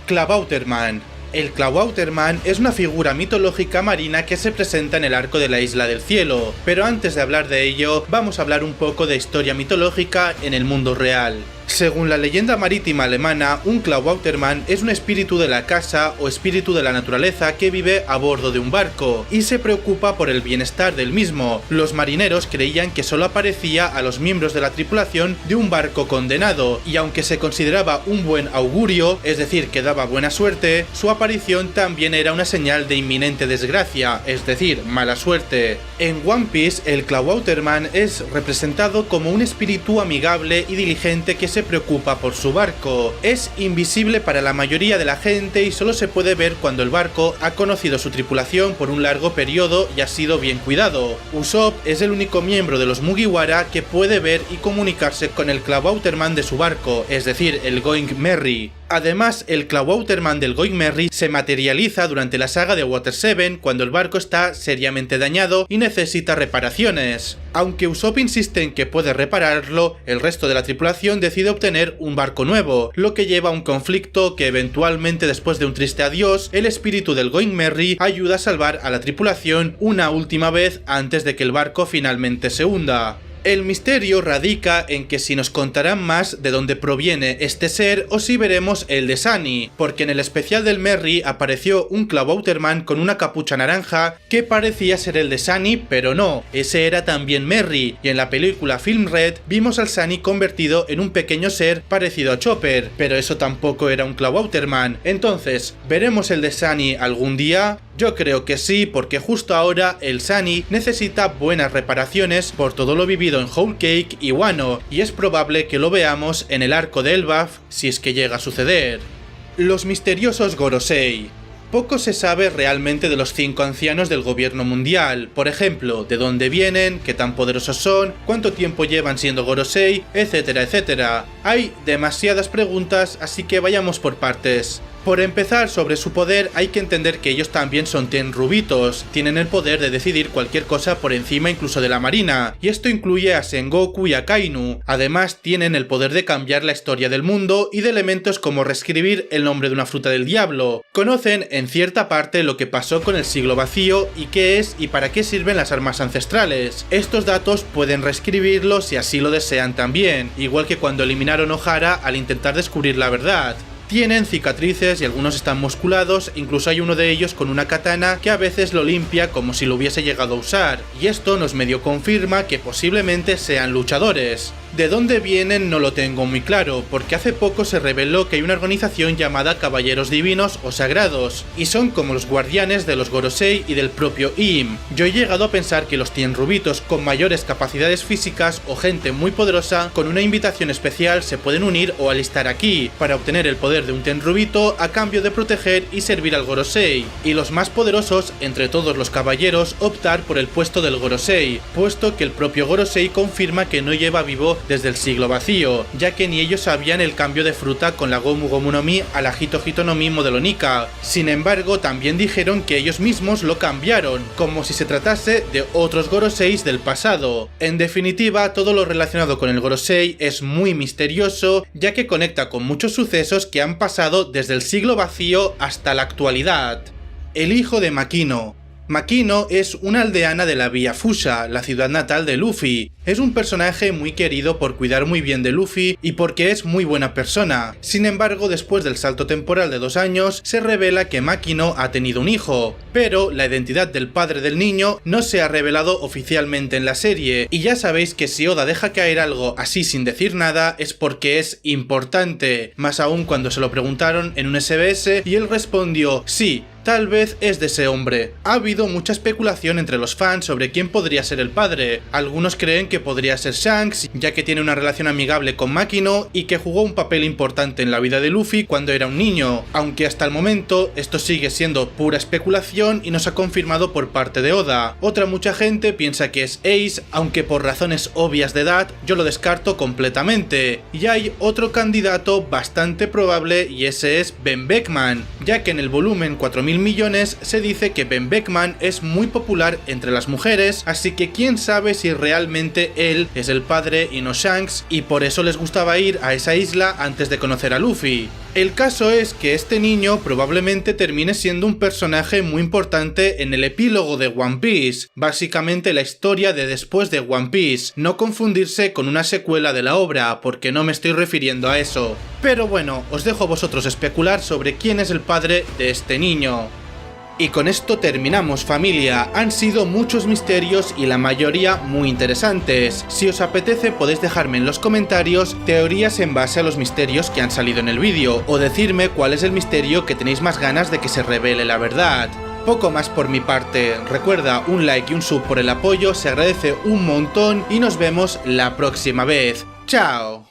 Klabautermann. El Klabautermann es una figura mitológica marina que se presenta en el arco de la Isla del Cielo, pero antes de hablar de ello, vamos a hablar un poco de historia mitológica en el mundo real. Según la leyenda marítima alemana, un Klabautermann es un espíritu de la casa o espíritu de la naturaleza que vive a bordo de un barco y se preocupa por el bienestar del mismo. Los marineros creían que solo aparecía a los miembros de la tripulación de un barco condenado, y aunque se consideraba un buen augurio, es decir, que daba buena suerte, su aparición también era una señal de inminente desgracia, es decir, mala suerte. En One Piece, el Klabautermann es representado como un espíritu amigable y diligente que se preocupa por su barco. Es invisible para la mayoría de la gente y solo se puede ver cuando el barco ha conocido su tripulación por un largo periodo y ha sido bien cuidado. Usopp es el único miembro de los Mugiwara que puede ver y comunicarse con el Klabautermann de su barco, es decir, el Going Merry. Además, el Klabautermann del Going Merry se materializa durante la saga de Water 7 cuando el barco está seriamente dañado y necesita reparaciones. Aunque Usopp insiste en que puede repararlo, el resto de la tripulación decide obtener un barco nuevo, lo que lleva a un conflicto que eventualmente, después de un triste adiós, el espíritu del Going Merry ayuda a salvar a la tripulación una última vez antes de que el barco finalmente se hunda. El misterio radica en que si nos contarán más de dónde proviene este ser o si veremos el de Sunny, porque en el especial del Merry apareció un Klabautermann con una capucha naranja que parecía ser el de Sunny, pero no, ese era también Merry, y en la película Film Red vimos al Sunny convertido en un pequeño ser parecido a Chopper, pero eso tampoco era un Klabautermann. Entonces, ¿veremos el de Sunny algún día? Yo creo que sí, porque justo ahora el Sunny necesita buenas reparaciones por todo lo vivido en Whole Cake y Wano, y es probable que lo veamos en el arco de Elbaf si es que llega a suceder. Los misteriosos Gorosei. Poco se sabe realmente de los 5 ancianos del gobierno mundial, por ejemplo, de dónde vienen, qué tan poderosos son, cuánto tiempo llevan siendo Gorosei, etcétera, etcétera. Hay demasiadas preguntas, así que vayamos por partes. Por empezar, sobre su poder hay que entender que ellos también son Tenryubitos, tienen el poder de decidir cualquier cosa por encima incluso de la marina, y esto incluye a Sengoku y a Kainu. Además tienen el poder de cambiar la historia del mundo y de elementos como reescribir el nombre de una fruta del diablo. Conocen en cierta parte lo que pasó con el siglo vacío y qué es y para qué sirven las armas ancestrales. Estos datos pueden reescribirlos si así lo desean también, igual que cuando eliminaron Ohara al intentar descubrir la verdad. Tienen cicatrices y algunos están musculados, incluso hay uno de ellos con una katana que a veces lo limpia como si lo hubiese llegado a usar, y esto nos medio confirma que posiblemente sean luchadores. De dónde vienen no lo tengo muy claro, porque hace poco se reveló que hay una organización llamada Caballeros Divinos o Sagrados, y son como los guardianes de los Gorosei y del propio Im. Yo he llegado a pensar que los Tenryubitos con mayores capacidades físicas o gente muy poderosa con una invitación especial se pueden unir o alistar aquí, para obtener el poder de un Tenryubito a cambio de proteger y servir al Gorosei, y los más poderosos entre todos los caballeros optar por el puesto del Gorosei, puesto que el propio Gorosei confirma que no lleva vivo desde el siglo vacío, ya que ni ellos sabían el cambio de fruta con la Gomu Gomu no Mi a la Hito Hito no Mi modelo Nika. Sin embargo, también dijeron que ellos mismos lo cambiaron, como si se tratase de otros Goroseis del pasado. En definitiva, todo lo relacionado con el Gorosei es muy misterioso, ya que conecta con muchos sucesos que han pasado desde el siglo vacío hasta la actualidad. El hijo de Makino. Makino es una aldeana de la Villa Fusha, la ciudad natal de Luffy. Es un personaje muy querido por cuidar muy bien de Luffy y porque es muy buena persona. Sin embargo, después del salto temporal de 2 años, se revela que Makino ha tenido un hijo, pero la identidad del padre del niño no se ha revelado oficialmente en la serie, y ya sabéis que si Oda deja caer algo así sin decir nada es porque es importante, más aún cuando se lo preguntaron en un SBS y él respondió sí. Tal vez es de ese hombre. Ha habido mucha especulación entre los fans sobre quién podría ser el padre. Algunos creen que podría ser Shanks, ya que tiene una relación amigable con Makino y que jugó un papel importante en la vida de Luffy cuando era un niño, aunque hasta el momento esto sigue siendo pura especulación y no se ha confirmado por parte de Oda. Otra mucha gente piensa que es Ace, aunque por razones obvias de edad yo lo descarto completamente. Y hay otro candidato bastante probable y ese es Ben Beckman, ya que en el volumen 4000 millones se dice que Ben Beckman es muy popular entre las mujeres, así que quién sabe si realmente él es el padre y no Shanks, y por eso les gustaba ir a esa isla antes de conocer a Luffy. El caso es que este niño probablemente termine siendo un personaje muy importante en el epílogo de One Piece, básicamente la historia de después de One Piece, no confundirse con una secuela de la obra, porque no me estoy refiriendo a eso. Pero bueno, os dejo a vosotros especular sobre quién es el padre de este niño. Y con esto terminamos, familia. Han sido muchos misterios y la mayoría muy interesantes. Si os apetece podéis dejarme en los comentarios teorías en base a los misterios que han salido en el vídeo, o decirme cuál es el misterio que tenéis más ganas de que se revele la verdad. Poco más por mi parte. Recuerda, un like y un sub por el apoyo, se agradece un montón y nos vemos la próxima vez. ¡Chao!